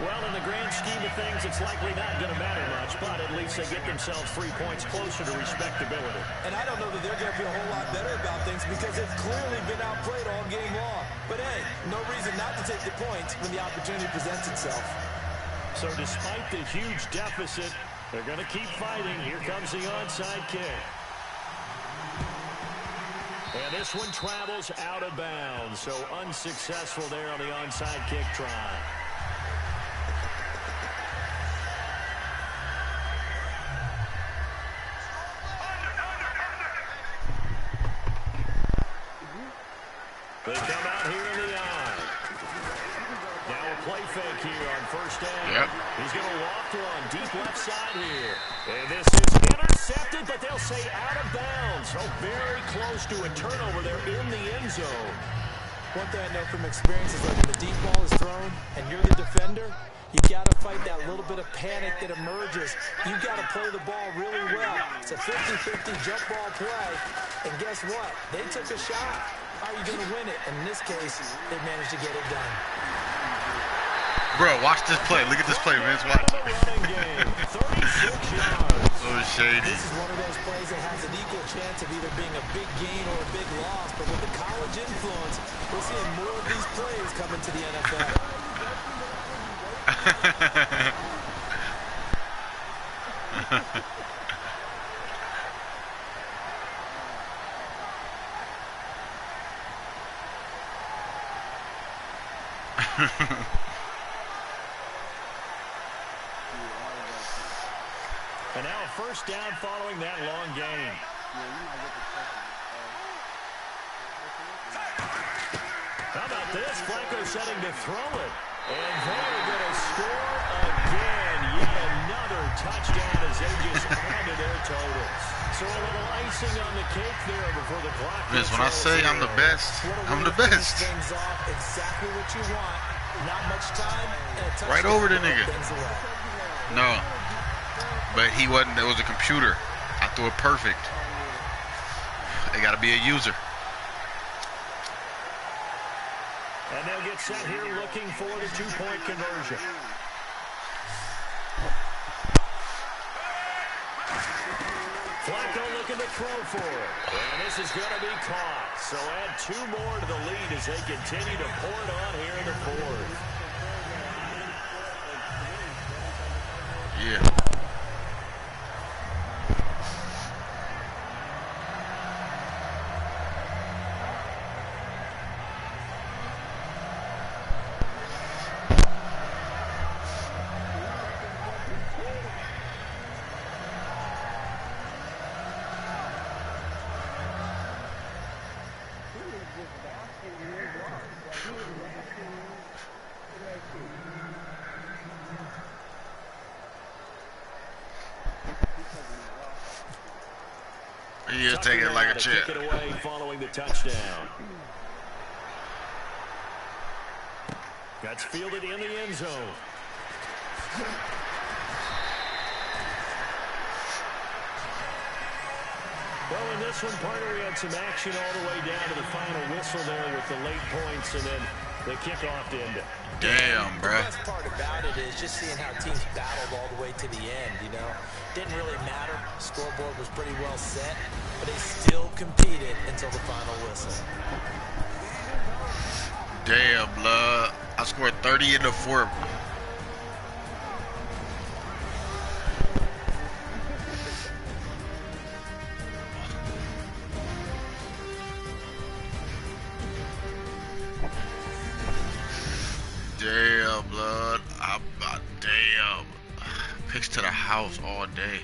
Well, in the grand scheme of things, it's likely not going to matter much, but at least they get themselves 3 points closer to respectability. And I don't know that they're going to feel a whole lot better about things because they've clearly been outplayed all game long. But hey, no reason not to take the points when the opportunity presents itself. So despite the huge deficit, they're going to keep fighting. Here comes the onside kick. And this one travels out of bounds, so unsuccessful there on the onside kick try. They come out here in the eye. Now a play fake here on first down. Yep. He's going to walk one deep left side here. And this is intercepted, but they'll say out of bounds. So very close to a turnover there in the end zone. One thing I know from experience is like when the deep ball is thrown and you're the defender, you got to fight that little bit of panic that emerges. You got to play the ball really well. It's a 50-50 jump ball play. And guess what? They took a shot. How are you going to win it? And in this case, they managed to get it done. Bro, watch this play. Look at this play, Vince. Watch. So shady. This is one of those plays that has an equal chance of either being a big gain or a big loss. But with the college influence, we're seeing more of these plays coming to the NFL. And now a first down following that long gain. How about this? Flacco setting to throw it. And they're going to score again. Yet another touchdown as they just added their totals. So a little icing on the cake there before the clock. Vince, when I say I'm the best, I'm the best. Exactly what you want. Not much time. Right over the nigga. No. But he wasn't. It was a computer. I threw it perfect. They got to be a user. And they'll get set here looking for the two-point conversion. Flacco looking to throw for it. And this is going to be caught. So add 2 more to the lead as they continue to pour it on here in the fourth. Yeah. He'll take it like a chip. Kick it away following the touchdown. That's fielded in the end zone. Well, in this one, partner, we had some action all the way down to the final whistle there with the late points and then the kickoff to end it. Damn, bruh. The best part about it is just seeing how teams battled all the way to the end, you know. Didn't really matter. Scoreboard was pretty well set, but they still competed until the final whistle. Damn, blood. I scored 30 in the fourth. Damn, blood. Damn. Picks to the house all day.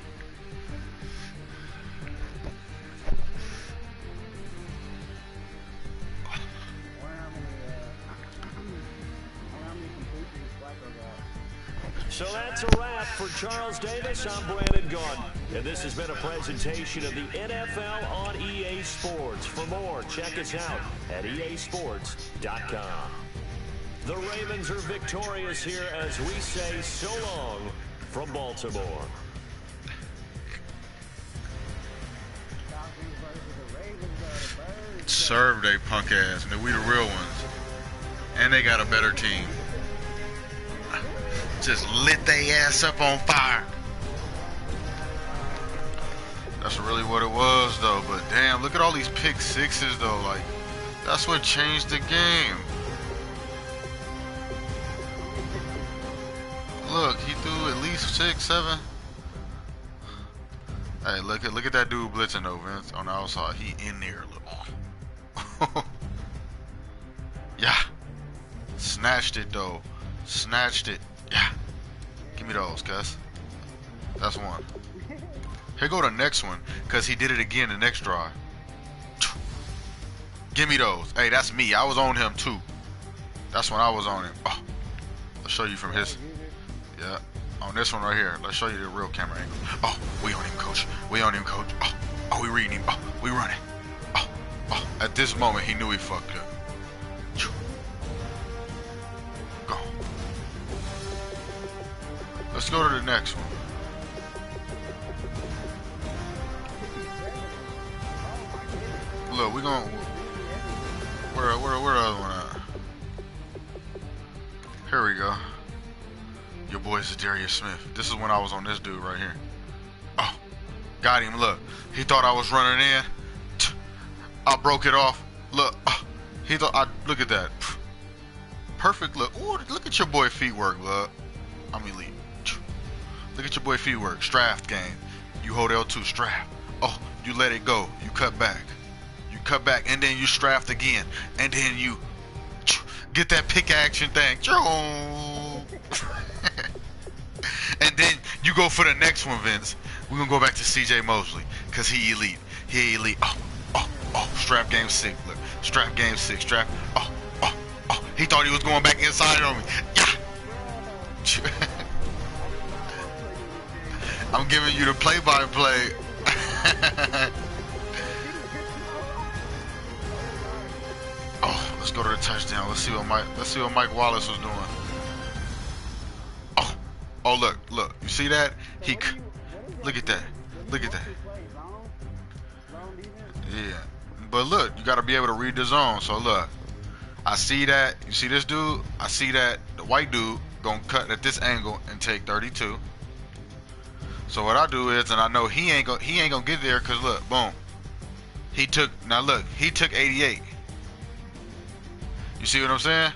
So that's a wrap for Charles Davis. I'm Brandon Gaudin. And this has been a presentation of the NFL on EA Sports. For more, check us out at easports.com. The Ravens are victorious here as we say so long from Baltimore. Serve they punk ass. And we the real ones. And they got a better team. Just lit they ass up on fire. That's really what it was, though. But damn, look at all these pick sixes, though. Like, that's what changed the game. Look, he threw at least 6, 7. Hey, look at that dude blitzing though, Vince, on the outside. He in there. Look. Yeah. Snatched it though. Snatched it. Yeah. Give me those, cuz. That's one. Here go the next one, cause he did it again the next drive. Give me those. Hey, that's me. I was on him too. That's when I was on him. Oh, I'll show you from his. Yeah, on this one right here. Let's show you the real camera angle. Oh, we on him, coach. We on him, coach. Oh, we reading him. Oh, we running. Oh, at this moment, he knew he fucked up. Go. Let's go to the next one. Look, we gonna. Where the other one at? Here we go. Your boy's Darius Smith. This is when I was on this dude right here. Oh, got him. Look, he thought I was running in. I broke it off. Look, he thought look at that. Perfect look. Ooh, look at your boy feet work, blood. I'm elite. Look at your boy feet work. Straft game. You hold L2, strap. Oh, you let it go. You cut back. You cut back, and then you straft again, and then you get that pick action thing. And then you go for the next one, Vince. We're going to go back to C.J. Mosley because he elite. He elite. Oh, strap game 6. Look, strap game 6. Strap. Oh. He thought he was going back inside on me. Yeah. I'm giving you the play-by-play. Oh, let's go to the touchdown. Let's see what Mike Wallace was doing. Oh, look. You see that? Look at that. Yeah. But look, you got to be able to read the zone. So look, I see that. You see this dude? I see that the white dude gonna cut at this angle and take 32. So what I do is, and I know he ain't gonna get there, cause look, boom. He took 88. You see what I'm saying?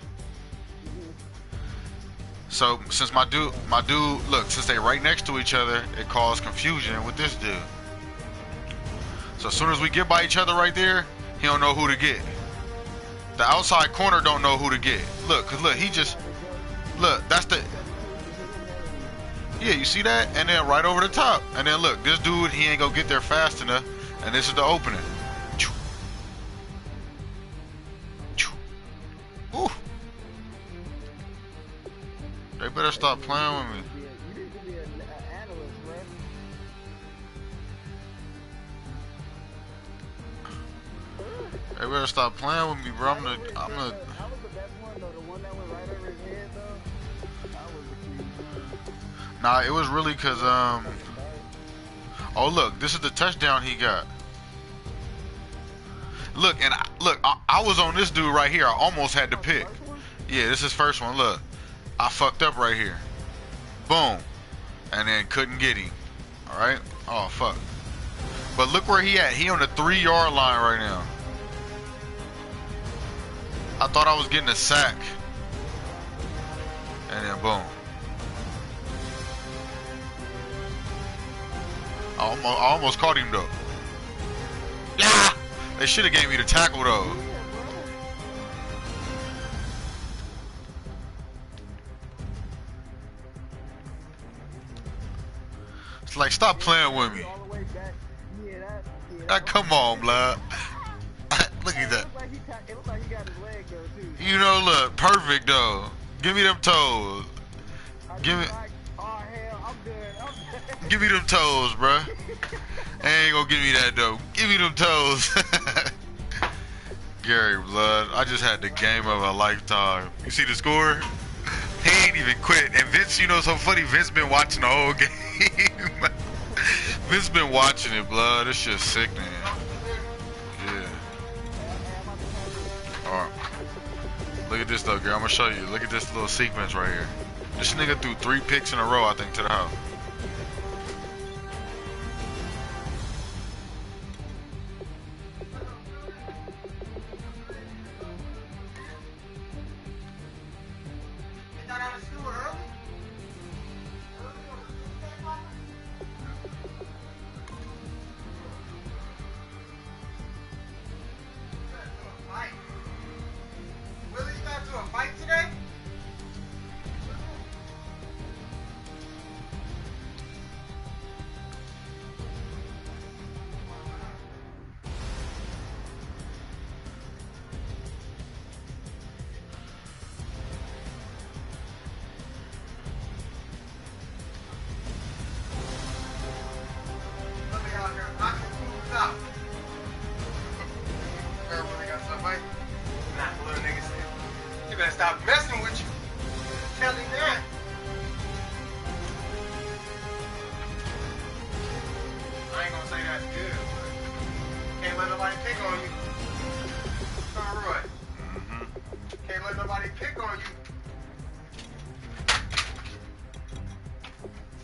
So since my dude, look, since they right next to each other, it caused confusion with this dude. So as soon as we get by each other right there, he don't know who to get. The outside corner don't know who to get. Look, cause look, that's the. Yeah, you see that? And then right over the top. And then look, this dude, he ain't gonna get there fast enough. And this is the opening. Ooh. They better stop playing with me. They better stop playing with me, bro. I'm the. Nah, it was really cause oh look, this is the touchdown he got. Look, and I was on this dude right here. I almost had to pick. Yeah, this is first one. Look, I fucked up right here. Boom, and then couldn't get him. All right. Oh fuck. But look where he at. He on the 3-yard line right now. I thought I was getting a sack. And then boom. I almost caught him though. Yeah! They should have gave me the tackle though. It's like, stop playing with me. Come on, blood. Look at that. You know, look, perfect though. Give me them toes. Give me them toes, bruh. Ain't gonna give me that though. Give me them toes. Gary, blood. I just had the game of a lifetime. You see the score? He ain't even quit. And Vince, you know, so funny. Vince been watching the whole game. Vince been watching it, blood. It's just sickening. Yeah. Alright. Look at this though, Gary. I'm gonna show you. Look at this little sequence right here. This nigga threw 3 picks in a row, I think, to the house. Stop messing with you. Tell him that. I ain't gonna say that's good, but can't let nobody pick on you. Alright. Can't let nobody pick on you.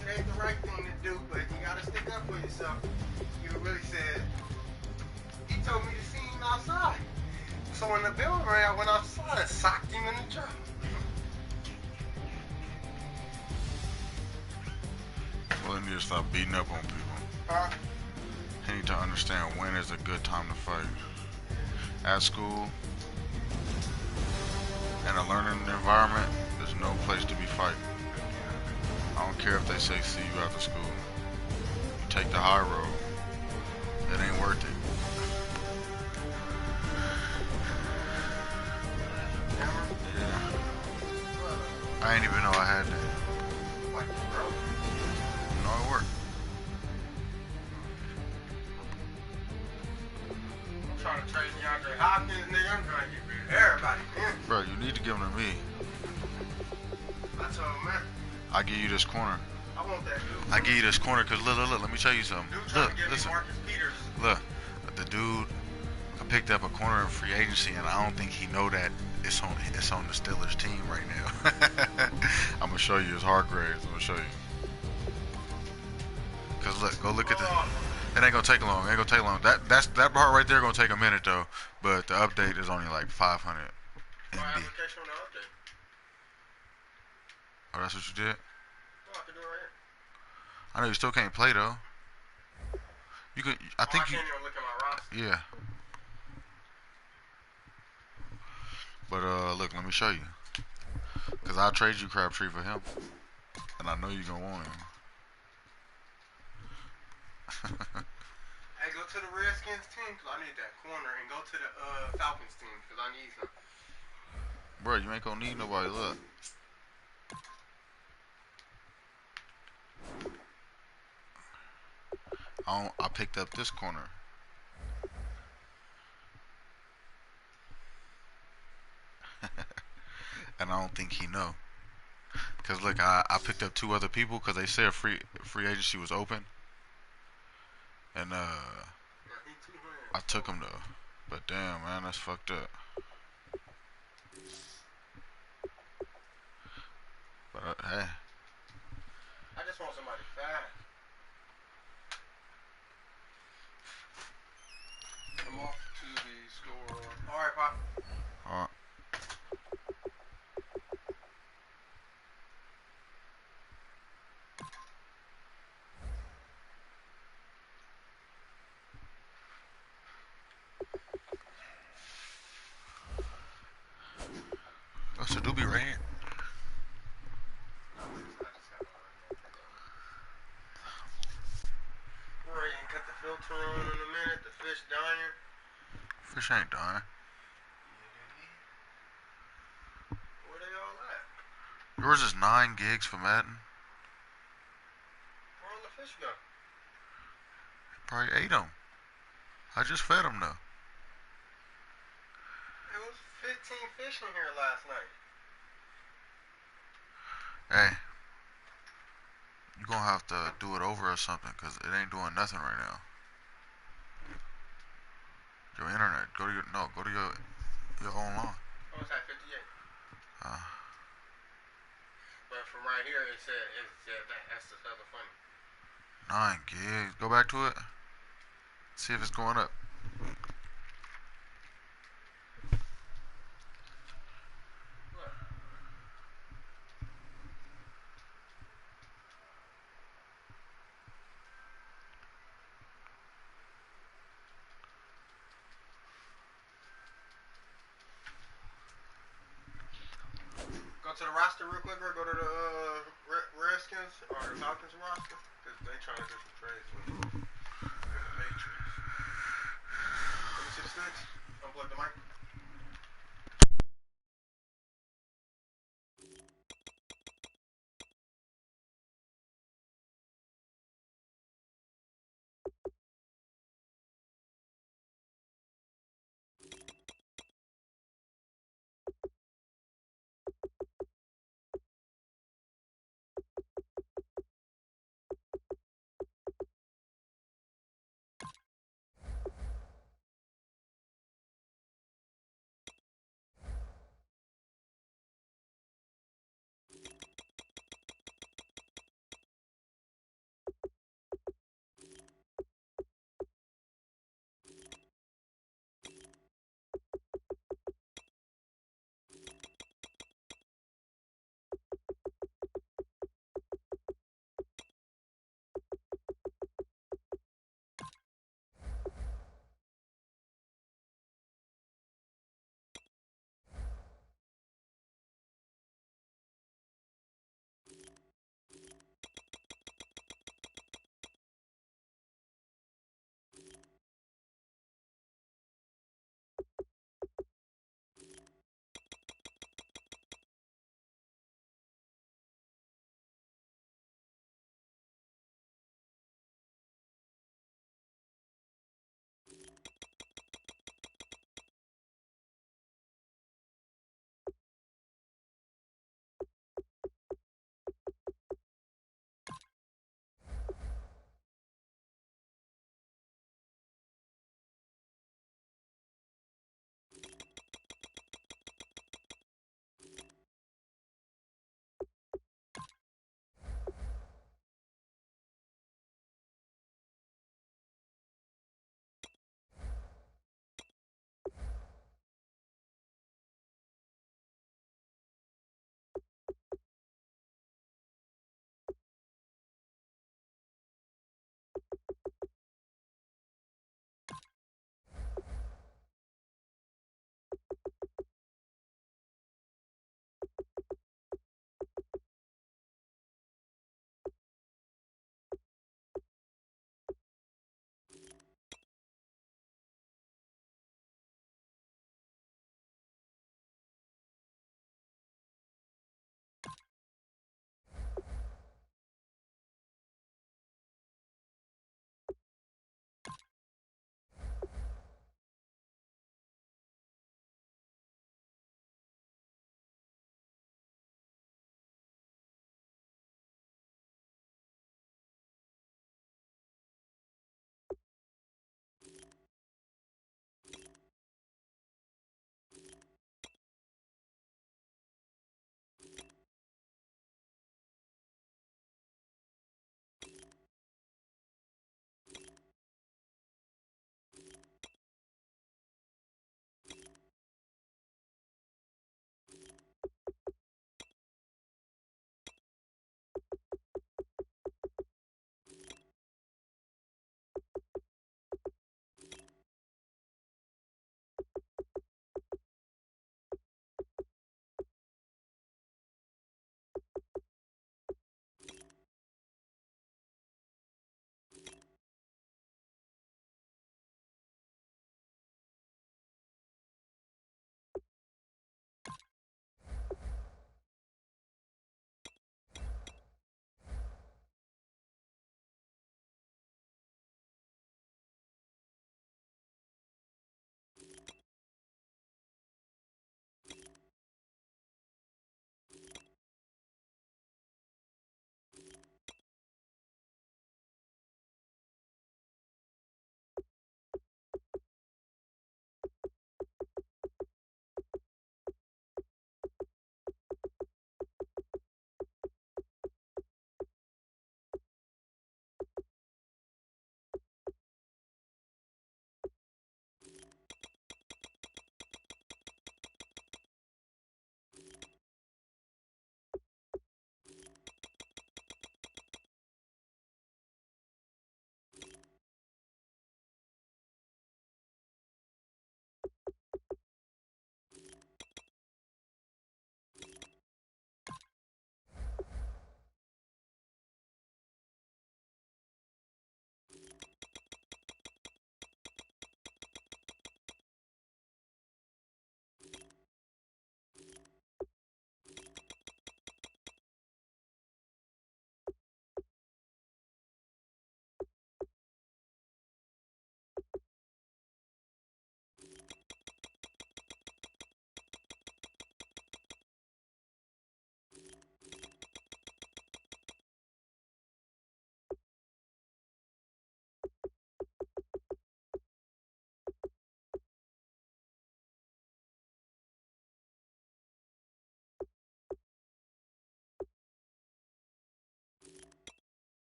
It ain't the right thing to do, but you gotta stick up for yourself. You really said. He told me to see him outside. So when the bell rang, I went outside and socked him in the jaw. Well, they need to stop beating up on people. They need to understand when is a good time to fight. At school, in a learning environment, there's no place to be fighting. I don't care if they say see you after school. You take the high road. It ain't worth it. Yeah. I ain't even know I had that. No, it worked. I'm trying to trade DeAndre Hopkins, nigga. I'm trying to get rid of everybody, man. Bro, you need to give them to me. I told him, man. I give you this corner. I want that dude. I give you this corner because look, let me tell you something. Dude trying Look, to give listen. me Marcus Peters. Look, the dude, I picked up a corner in free agency, and I don't think he know that it's on the Steelers team right now. I'm gonna show you his Hargraves. I'm gonna show you. Cause look, go look at the. It ain't gonna take long. It ain't gonna take long. That part right there gonna take a minute though. But the update is only like 500 My MB. application on the update. Oh, that's what you did. No, I can do it right here. I know you still can't play though. You could. I think I you. can't even look at my roster. Yeah. But look, let me show you. Cause I'll trade you Crabtree for him, and I know you're gonna want him. Hey, go to the Redskins team because I need that corner, and go to the Falcons team because I need some. Bro, you ain't gonna need nobody. Look. I picked up this corner. And I don't think he know. Cause look, I picked up 2 other people because they said free agency was open. And I took him though. But damn, man, that's fucked up. But hey. I just want somebody fast. I'm off to the store. All right, Pop. All right. Oh, so do be right here. Right, and cut the filter on in a minute. The fish dying. Fish ain't dying. Where they all at? Yours is 9 gigs for Madden. Where all the fish go? Probably ate them. I just fed them though. It was 15 fish in here last night. Hey. You gonna have to do it over or something because it ain't doing nothing right now. Your internet. Go to your own line. Oh, it's at 58. But from right here, it said that. That's the other funny. 9 gigs. Go back to it. See if it's going up. Go to the roster real quick, or go to the Redskins or the Falcons roster, because they trying to do some trades with the Patriots. Let me see the sticks. Unplug the mic.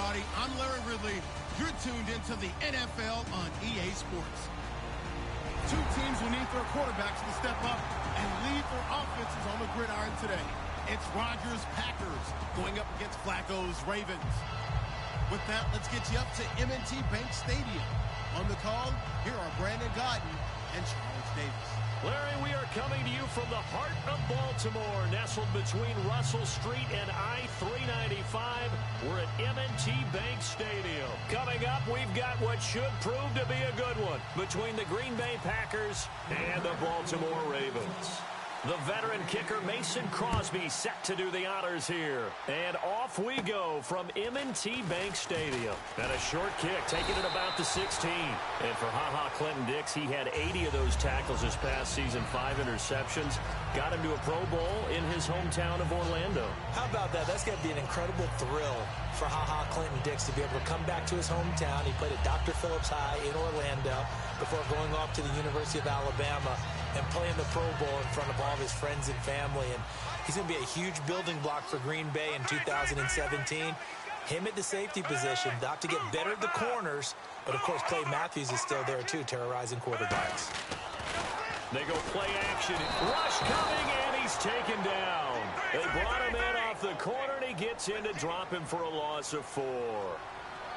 everybody. I'm Larry Ridley. You're tuned into the NFL on EA Sports. Two teams will need their quarterbacks to step up and lead their offenses on the gridiron today. It's Rodgers' Packers going up against Flacco's Ravens. With that, let's get you up to M&T Bank Stadium. On the call, here are Brandon Godden and Charles Davis. Larry, we are coming to you from the heart of Baltimore, nestled between Russell Street and I-395. We're at M&T Bank Stadium. Coming up, we've got what should prove to be a good one between the Green Bay Packers and the Baltimore Ravens. The veteran kicker Mason Crosby set to do the honors here. And off we go from M&T Bank Stadium. And a short kick taking it about the 16. And for Clinton-Dix, he had 80 of those tackles this past season, 5 interceptions. Got him to a Pro Bowl in his hometown of Orlando. How about that? That's going to be an incredible thrill for Clinton-Dix to be able to come back to his hometown. He played at Dr. Phillips High in Orlando before going off to the University of Alabama and playing the Pro Bowl in front of all of his friends and family. And he's going to be a huge building block for Green Bay in 2017. Him at the safety position, not to get better at the corners, but of course Clay Matthews is still there too, terrorizing quarterbacks. They go play action. Rush coming, and he's taken down. They brought him in off the corner, and he gets in to drop him for a loss of 4.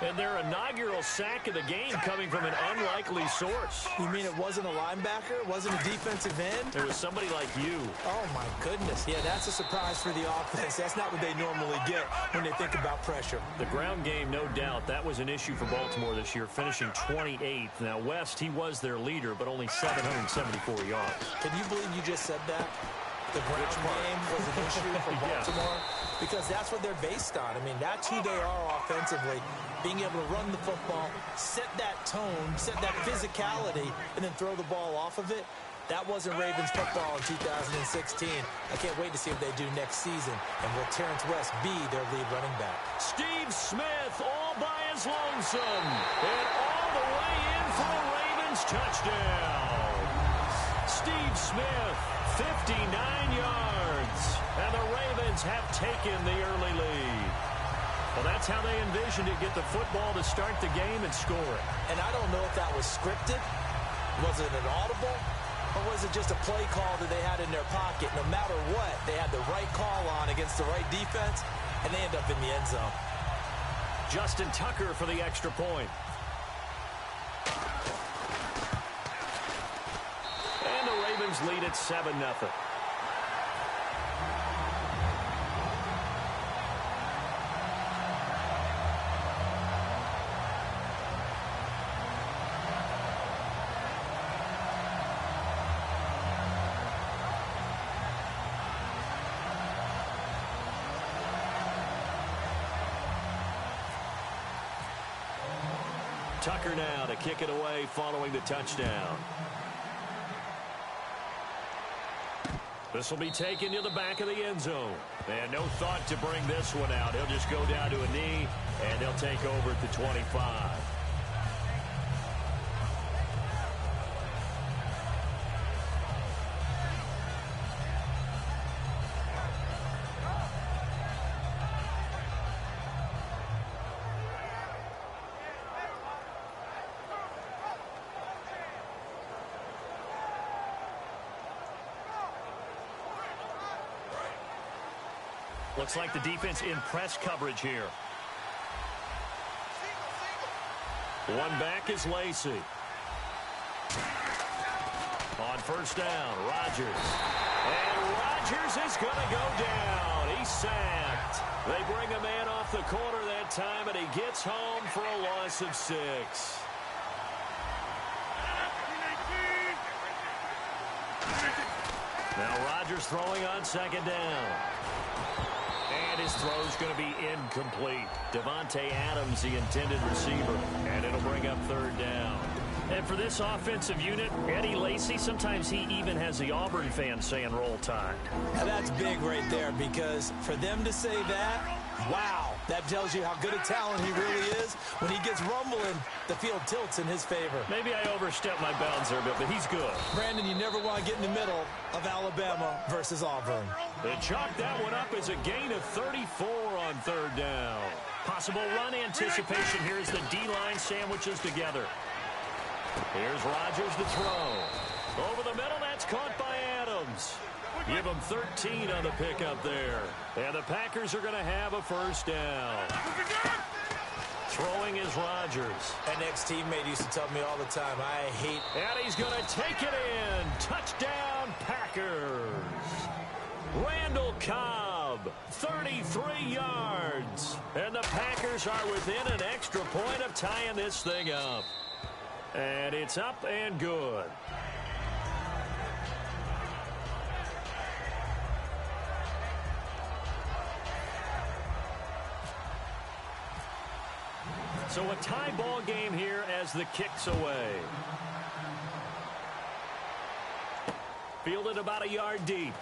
And their inaugural sack of the game coming from an unlikely source. You mean it wasn't a linebacker? It wasn't a defensive end? It was somebody like you. Oh, my goodness. Yeah, that's a surprise for the offense. That's not what they normally get when they think about pressure. The ground game, no doubt, that was an issue for Baltimore this year, finishing 28th. Now, West, he was their leader, but only 774 yards. Can you believe you just said that? The ground game was an issue for Baltimore? Yeah. Because that's what they're based on. I mean, that's who they are offensively. Being able to run the football, set that tone, set that physicality, and then throw the ball off of it. That wasn't Ravens football in 2016. I can't wait to see what they do next season. And will Terrence West be their lead running back? Steve Smith all by his lonesome. And all the way in for a Ravens touchdown. Steve Smith, 59 yards. And the Ravens have taken the early lead. Well, that's how they envisioned it, get the football to start the game and score it. And I don't know if that was scripted. Was it an audible? Or was it just a play call that they had in their pocket? No matter what, they had the right call on against the right defense, and they end up in the end zone. Justin Tucker for the extra point. And the Ravens lead at 7-0. Tucker now to kick it away following the touchdown. This will be taken to the back of the end zone. And no thought to bring this one out. He'll just go down to a knee, and they'll take over at the 25. Looks like the defense in press coverage here. One back is Lacy. On first down, Rodgers. And Rodgers is going to go down. He's sacked. They bring a man off the corner that time, and he gets home for a loss of 6. Now Rodgers throwing on second down. And his throw's going to be incomplete. Devontae Adams, the intended receiver. And it'll bring up third down. And for this offensive unit, Eddie Lacy, sometimes he even has the Auburn fans saying roll tide. Now that's big right there, because for them to say that, wow, that tells you how good a talent he really is. When he gets rumbling, the field tilts in his favor. Maybe I overstepped my bounds there a bit, but he's good. Brandon, you never want to get in the middle of Alabama versus Auburn. They chalk that one up as a gain of 34 on third down. Possible run anticipation here as the D-line sandwiches together. Here's Rodgers to throw. Over the middle, that's caught by Adams. Give him 13 on the pickup there. And the Packers are going to have a first down. Throwing is Rodgers. An ex-teammate used to tell me all the time, I hate... And he's going to take it in. Touchdown, Packers. Randall Cobb, 33 yards. And the Packers are within an extra point of tying this thing up. And it's up and good. So a tie ball game here as the kick's away. Fielded about a yard deep.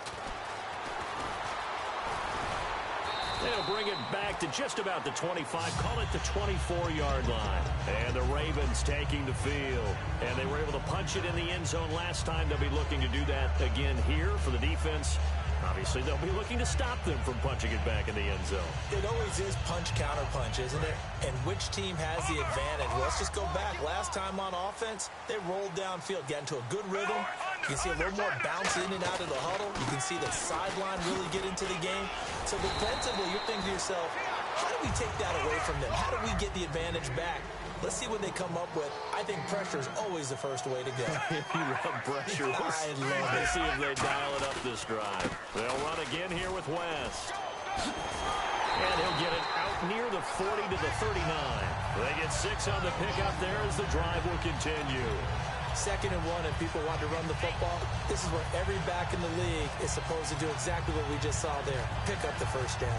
They'll bring it back to just about the 25, call it the 24-yard line. And the Ravens taking the field. And they were able to punch it in the end zone last time. They'll be looking to do that again here for the defense. Obviously, they'll be looking to stop them from punching it back in the end zone. It always is punch-counter-punch, isn't it? And which team has the advantage? Well, let's just go back. Last time on offense, they rolled downfield, got into a good rhythm. You can see a little more bounce in and out of the huddle. You can see the sideline really get into the game. So defensively, you're thinking to yourself, how do we take that away from them? How do we get the advantage back? Let's see what they come up with. I think pressure is always the first way to go. You love pressure. I love it. Let's see if they dial it up this drive. They'll run again here with West. And he'll get it out near the 40 to the 39. They get 6 on the pickup there as the drive will continue. 2nd and 1 and people want to run the football. This is where every back in the league is supposed to do exactly what we just saw there. Pick up the first down.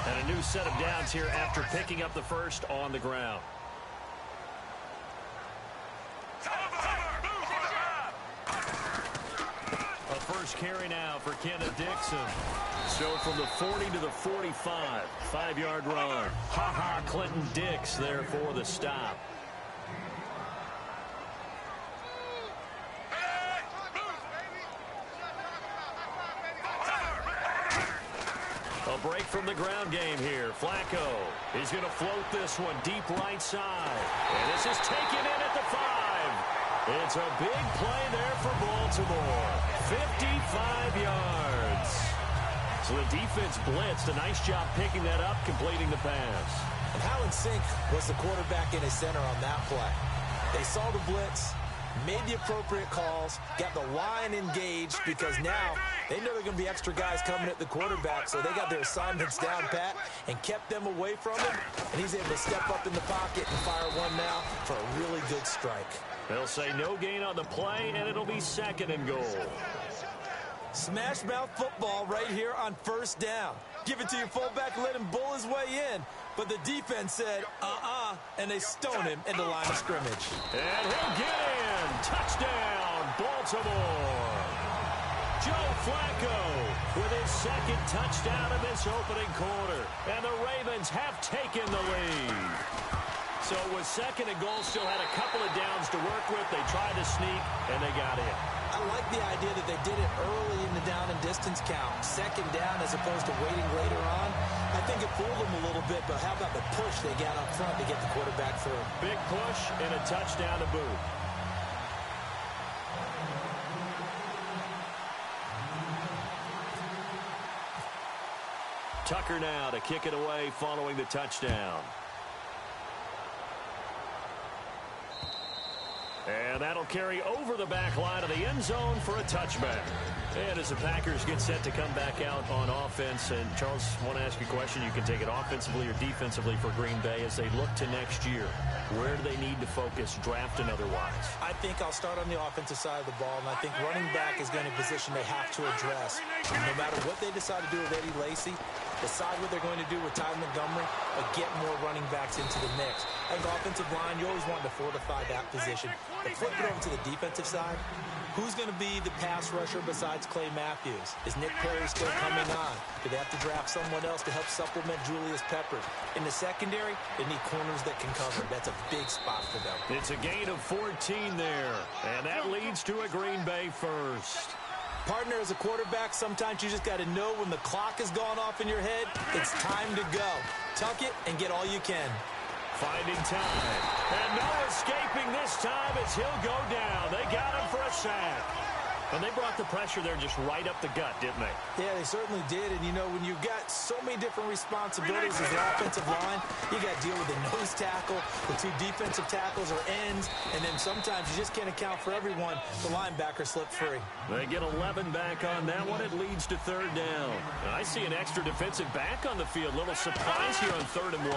And a new set of downs here after picking up the first on the ground. A first carry now for Kenneth Dixon. So from the 40 to the 45, 5-yard run. Ha-ha, Clinton Dix there for the stop. A break from the ground game here. Flacco, he's going to float this one deep right side. And this is taken in at the 5. It's a big play there for Baltimore. 55 yards. So the defense blitzed. A nice job picking that up, completing the pass. And how in sync was the quarterback in his center on that play? They saw the blitz, made the appropriate calls, got the line engaged because now they know there are going to be extra guys coming at the quarterback, so they got their assignments down pat and kept them away from him, and he's able to step up in the pocket and fire one now for a really good strike. They'll say no gain on the play, and it'll be 2nd and goal. Smash mouth football right here on first down. Give it to your fullback, let him bull his way in. But the defense said, and they stone him in the line of scrimmage. And he'll get in. Touchdown, Baltimore. Joe Flacco with his 2nd touchdown of this opening quarter. And the Ravens have taken the lead. So it was 2nd and goal, still had a couple of downs to work with. They tried to sneak, and they got in. I like the idea that they did it early in the down and distance count. 2nd down as opposed to waiting later on. I think it fooled them a little bit, but how about the push they got up front to get the quarterback through? Big push and a touchdown to boot. Tucker now to kick it away following the touchdown. And that'll carry over the back line of the end zone for a touchback. And as the Packers get set to come back out on offense, and Charles, I want to ask you a question. You can take it offensively or defensively for Green Bay as they look to next year. Where do they need to focus, draft and otherwise? I think I'll start on the offensive side of the ball, and I think running back is going to be a position they have to address. No matter what they decide to do with Eddie Lacy, decide what they're going to do with Ty Montgomery, or get more running backs into the mix. I think offensive line, you always want to fortify that position. But flip it over to the defensive side. Who's going to be the pass rusher besides Clay Matthews? Is Nick Perry still coming on? Do they have to draft someone else to help supplement Julius Peppers? In the secondary, they need corners that can cover. That's a big spot for them. It's a gain of 14 there, and that leads to a Green Bay first. Partner, as a quarterback, sometimes you just got to know when the clock has gone off in your head, it's time to go. Tuck it and get all you can. Finding time. And no escaping this time as he'll go down. They got him for a sack. And they brought the pressure there just right up the gut, didn't they? Yeah, they certainly did. And, you know, when you've got so many different responsibilities as an offensive line, you got to deal with the nose tackle, the two defensive tackles or ends, and then sometimes you just can't account for everyone. The linebacker slipped free. They get 11 back on that one. It leads to third down. I see an extra defensive back on the field. Little surprise here on 3rd and 1.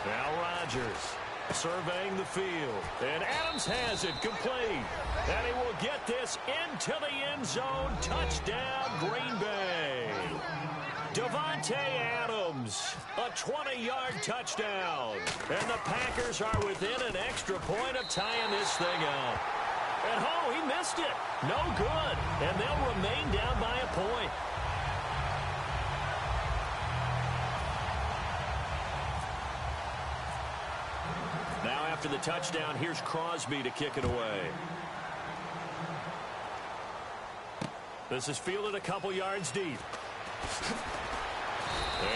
Now Rodgers surveying the field. And Adams has it complete. And he will get this into the end zone. Touchdown, Green Bay. Davante Adams, a 20-yard touchdown. And the Packers are within an extra point of tying this thing up. And oh, he missed it. No good. And they'll remain down by a point. Now after the touchdown, here's Crosby to kick it away. This is fielded a couple yards deep.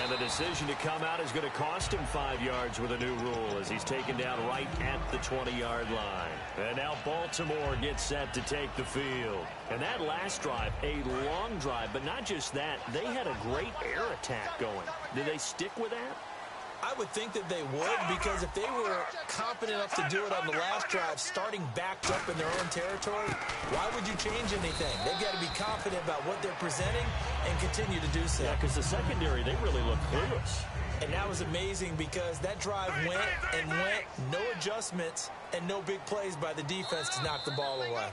And the decision to come out is going to cost him 5 yards with a new rule as he's taken down right at the 20-yard line. And now Baltimore gets set to take the field. And that last drive, a long drive, but not just that, they had a great air attack going. Did they stick with that? I would think that they would, because if they were competent enough to do it on the last drive, starting backed up in their own territory, why would you change anything? They've got to be confident about what they're presenting and continue to do so. Yeah, because the secondary, they really look clueless. And that was amazing because that drive went and went, no adjustments, and no big plays by the defense to knock the ball away.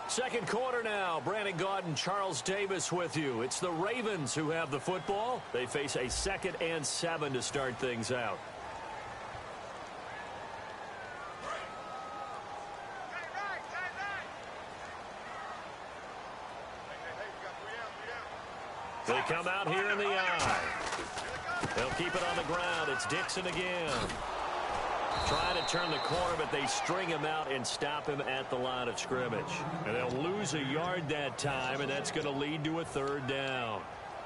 Second quarter now. Brandon Gaudin, Charles Davis with you. It's the Ravens who have the football. They face a 2nd and 7 to start things out. They come out here in the eye. They'll keep it on the ground. It's Dixon again. Trying to turn the corner, but they string him out and stop him at the line of scrimmage. And they'll lose a yard that time, and that's going to lead to a 3rd down.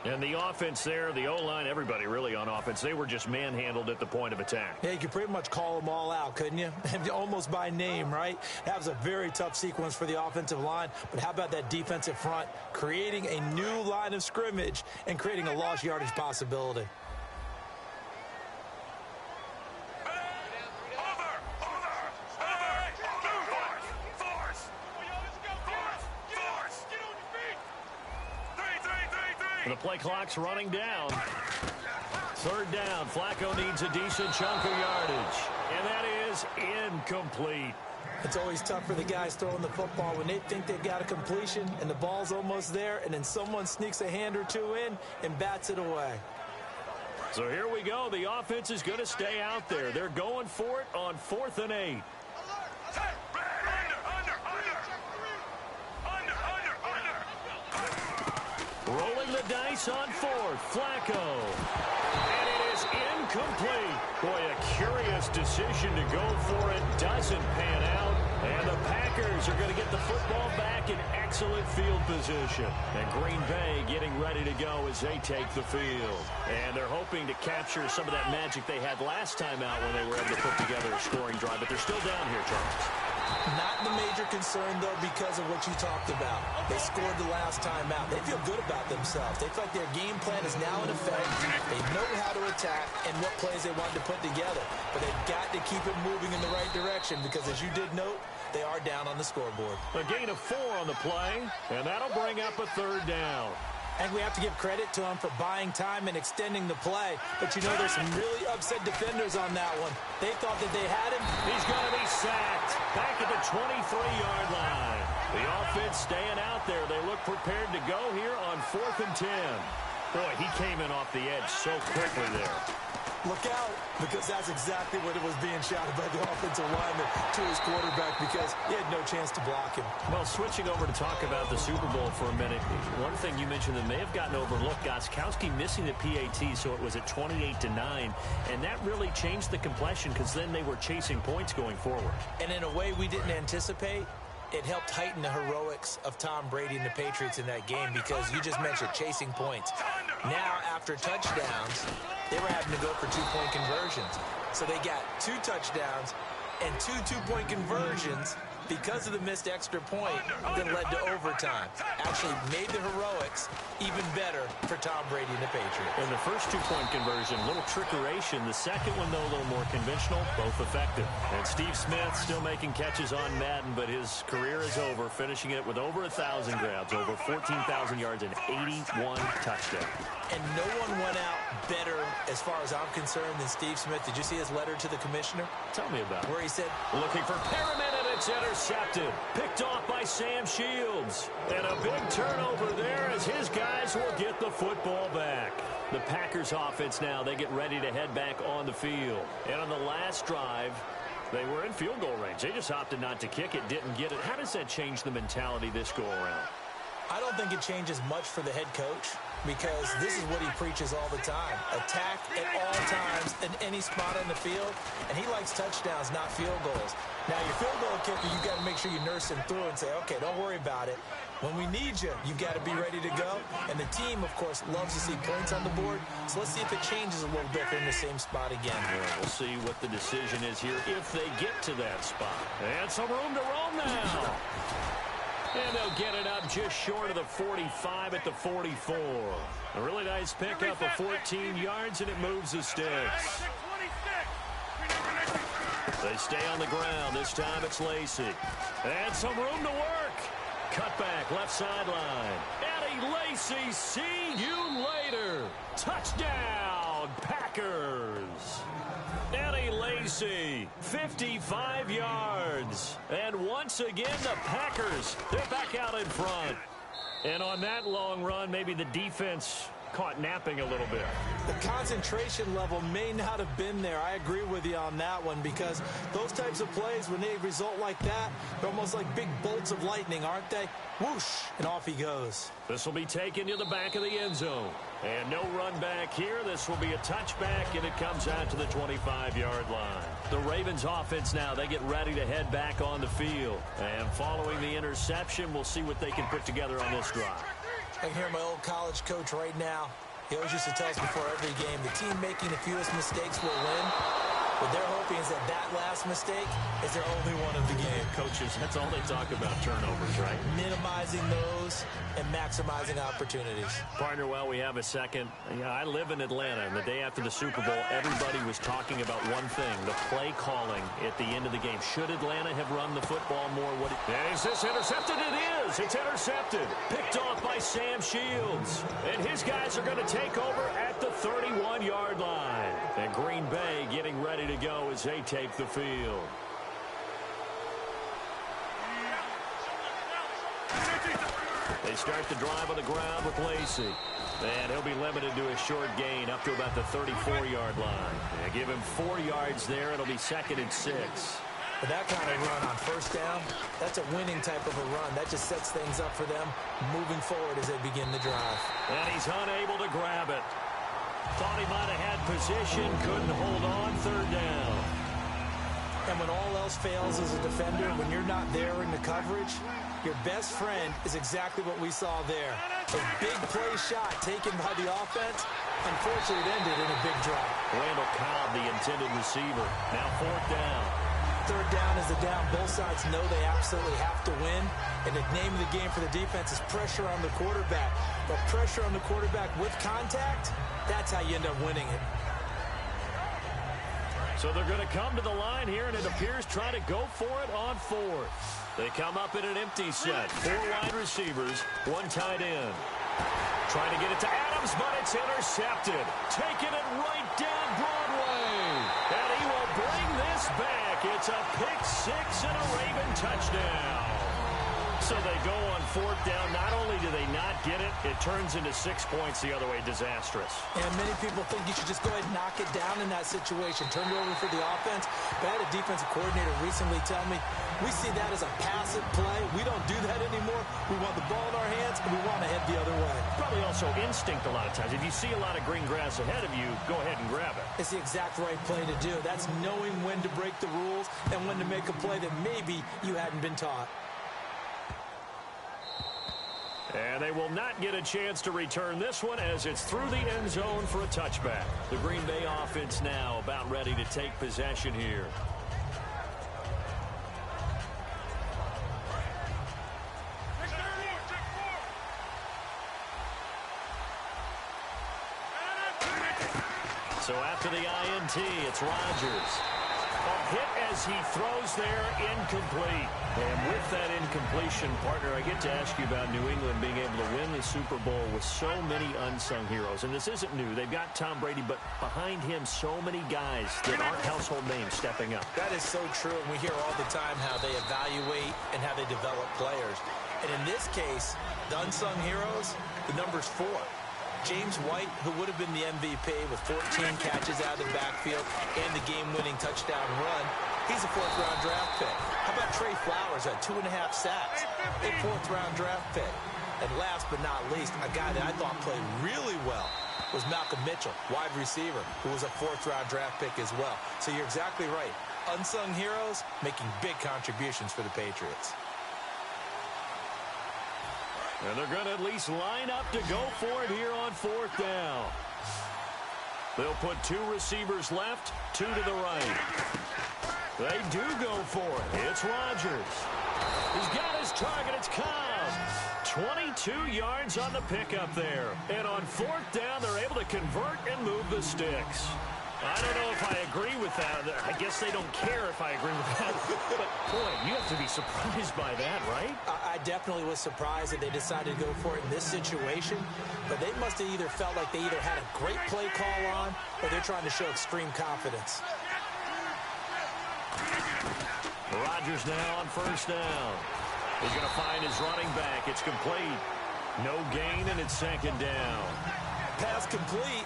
And the offense there, the O-line, everybody really on offense, they were just manhandled at the point of attack. Yeah, you could pretty much call them all out, couldn't you? Almost by name, right? That was a very tough sequence for the offensive line. But how about that defensive front, creating a new line of scrimmage and creating a lost yardage possibility? The play clock's running down. 3rd down. Flacco needs a decent chunk of yardage. And that is incomplete. It's always tough for the guys throwing the football when they think they've got a completion and the ball's almost there, and then someone sneaks a hand or two in and bats it away. So here we go. The offense is going to stay out there. They're going for it on 4th and 8. Rolling the dice on 4th. Flacco. And it is incomplete. Boy, a curious decision to go for it. Doesn't pan out. And the Packers are going to get the football back in excellent field position. And Green Bay getting ready to go as they take the field. And they're hoping to capture some of that magic they had last time out when they were able to put together a scoring drive. But they're still down here, Charles. Not the major concern, though, because of what you talked about. They scored the last time out. They feel good about themselves. They feel like their game plan is now in effect. They know how to attack and what plays they want to put together. But they've got to keep it moving in the right direction because, as you did note, they are down on the scoreboard. A gain of 4 on the play, and that'll bring up a 3rd down. And we have to give credit to him for buying time and extending the play. But, you know, there's some really upset defenders on that one. They thought that they had him. He's going to be sacked back at the 23-yard line. The offense staying out there. They look prepared to go here on 4th and 10. Boy, he came in off the edge so quickly there. Look out, because that's exactly what it was being shouted by the offensive lineman to his quarterback because he had no chance to block him. Well, switching over to talk about the Super Bowl for a minute, one thing you mentioned that may have gotten overlooked, Gostkowski missing the PAT, so it was at 28-9, and that really changed the complexion because then they were chasing points going forward. And in a way we didn't anticipate, it helped heighten the heroics of Tom Brady and the Patriots in that game because you just mentioned chasing points. Now, after touchdowns, they were having to go for two-point conversions. So they got 2 touchdowns and 2 two-point conversions because of the missed extra point that led to overtime. Actually made the heroics even better for Tom Brady and the Patriots. In the first 2-point conversion, a little trickeration. The second one, though, a little more conventional, both effective. And Steve Smith still making catches on Madden, but his career is over, finishing it with over 1,000 grabs, over 14,000 yards and 81 touchdowns. And no one went out better, as far as I'm concerned, than Steve Smith. Did you see his letter to the commissioner? Tell me about it. Where he said, looking for Perriman, and it's intercepted. Picked off by Sam Shields. And a big turnover there as his guys will get the football back. The Packers offense now, they get ready to head back on the field. And on the last drive, they were in field goal range. They just opted not to kick it, didn't get it. How does that change the mentality this go around? I don't think it changes much for the head coach because this is what he preaches all the time. Attack at all times in any spot on the field, and he likes touchdowns, not field goals. Now, your field goal kicker, you got to make sure you nurse him through and say, okay, don't worry about it. When we need you, you've got to be ready to go. And the team, of course, loves to see points on the board. So let's see if it changes a little bit. They're in the same spot again. Yeah, we'll see what the decision is here if they get to that spot. And some room to roam now. And they'll get it up just short of the 45 at the 44. A really nice pickup of 14 yards, and it moves the sticks. They stay on the ground. This time it's Lacy. And some room to work. Cut back, left sideline. Eddie Lacy, see you later. Touchdown, Packers. Eddie Lacy, 55 yards. And once again, the Packers, they're back out in front. And on that long run, maybe the defense caught napping a little bit. The concentration level may not have been there. I agree with you on that one because those types of plays, when they result like that, they're almost like big bolts of lightning, aren't they? Whoosh, and off he goes. This will be taken to the back of the end zone. And no run back here. This will be a touchback, and it comes out to the 25-yard line. The Ravens offense now, they get ready to head back on the field. And following the interception, we'll see what they can put together on this drive. I can hear my old college coach right now. He always used to tell us before every game, the team making the fewest mistakes will win. What they're hoping is that that last mistake is their only one of the game. Coaches, that's all they talk about, turnovers, right? Minimizing those and maximizing opportunities. Partner, well, we have a second. I live in Atlanta, and the day after the Super Bowl, everybody was talking about one thing, the play calling at the end of the game. Should Atlanta have run the football more? Is this intercepted? It is. It's intercepted. Picked off by Sam Shields. And his guys are going to take over at the 31-yard line. And Green Bay getting ready to go as they take the field. They start the drive on the ground with Lacy. And he'll be limited to a short gain up to about the 34-yard line. And give him 4 yards there. It'll be 2nd and 6. But that kind of run on first down, that's a winning type of a run. That just sets things up for them moving forward as they begin the drive. And he's unable to grab it. Thought he might have had position, couldn't hold on, 3rd down. And when all else fails as a defender, when you're not there in the coverage, your best friend is exactly what we saw there. A big play shot taken by the offense. Unfortunately, it ended in a big drop. Randall Cobb, the intended receiver. Now 4th down. 3rd down is the down. Both sides know they absolutely have to win. And the name of the game for the defense is pressure on the quarterback. But pressure on the quarterback with contact, that's how you end up winning it. So they're going to come to the line here, and it appears trying to go for it on 4th. They come up in an empty set. 4 wide receivers, 1 tight end. Trying to get it to Adams, but it's intercepted. Taking it right down Broadway. And he will bring this back. It's a pick 6 and a Raven touchdown. So they go on 4th down. Not only do they not get it, it turns into 6 points the other way. Disastrous. And many people think you should just go ahead and knock it down in that situation. Turn it over for the offense. But I had a defensive coordinator recently tell me, we see that as a passive play. We don't do that anymore. We want the ball in our hands, and we want to head the other way. Probably also instinct a lot of times. If you see a lot of green grass ahead of you, go ahead and grab it. It's the exact right play to do. That's knowing when to break the rules and when to make a play that maybe you hadn't been taught. And they will not get a chance to return this one as it's through the end zone for a touchback. The Green Bay offense now about ready to take possession here. So after the INT, it's Rodgers. A hit as he throws there, incomplete. And with that incompletion, partner, I get to ask you about New England being able to win the Super Bowl with so many unsung heroes. And this isn't new. They've got Tom Brady, but behind him, so many guys that aren't household names stepping up. That is so true, and we hear all the time how they evaluate and how they develop players. And in this case, the unsung heroes, the number's 4. James White, who would have been the MVP with 14 catches out of the backfield and the game-winning touchdown run, he's a 4th-round draft pick. How about Trey Flowers at 2.5 sacks? A 4th-round draft pick. And last but not least, a guy that I thought played really well was Malcolm Mitchell, wide receiver, who was a 4th-round draft pick as well. So you're exactly right. Unsung heroes making big contributions for the Patriots. And they're going to at least line up to go for it here on 4th down. They'll put 2 receivers left, 2 to the right. They do go for it. It's Rodgers. He's got his target. It's Cobb. 22 yards on the pickup there. And on 4th down, they're able to convert and move the sticks. I don't know if I agree with that. I guess they don't care if I agree with that. But, boy, you have to be surprised by that, right? I definitely was surprised that they decided to go for it in this situation. But they must have either felt like they either had a great play call on or they're trying to show extreme confidence. Rodgers now on 1st down. He's going to find his running back. It's complete. No gain, and it's 2nd down. Pass complete.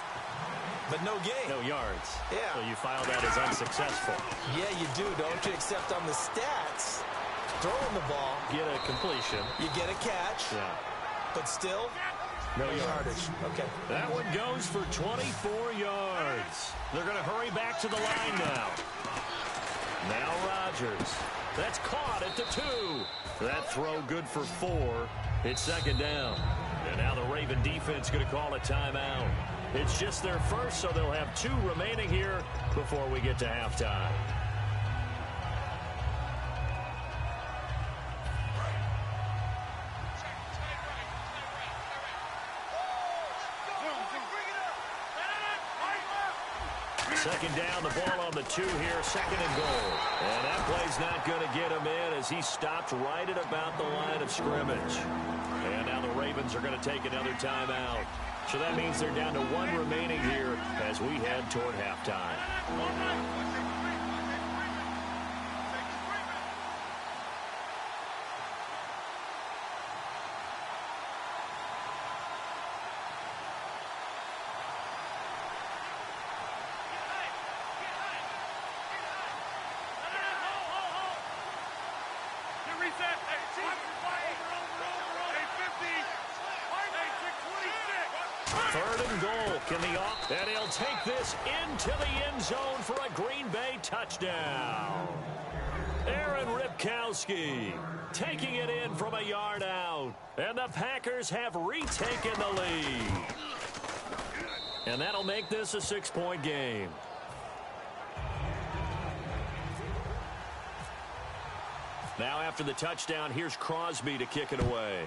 But no gain. No yards. Yeah. So you file that as unsuccessful. Yeah, you do, don't you? Except on the stats, throwing the ball. Get a completion. You get a catch. Yeah. But still, no yardage. Okay. That one goes for 24 yards. They're going to hurry back to the line now. Now Rodgers. That's caught at the 2. That throw good for 4. It's 2nd down. And now the Raven defense going to call a timeout. It's just their first, so they'll have 2 remaining here before we get to halftime. Second down, the ball on the 2 here, 2nd and goal. And that play's not going to get him in as he stopped right at about the line of scrimmage. And now the Ravens are going to take another timeout. So that means they're down to 1 remaining here as we head toward halftime. And he'll take this into the end zone for a Green Bay touchdown. Aaron Ripkowski taking it in from a yard out. And the Packers have retaken the lead. And that'll make this a 6-point game. Now after the touchdown, here's Crosby to kick it away.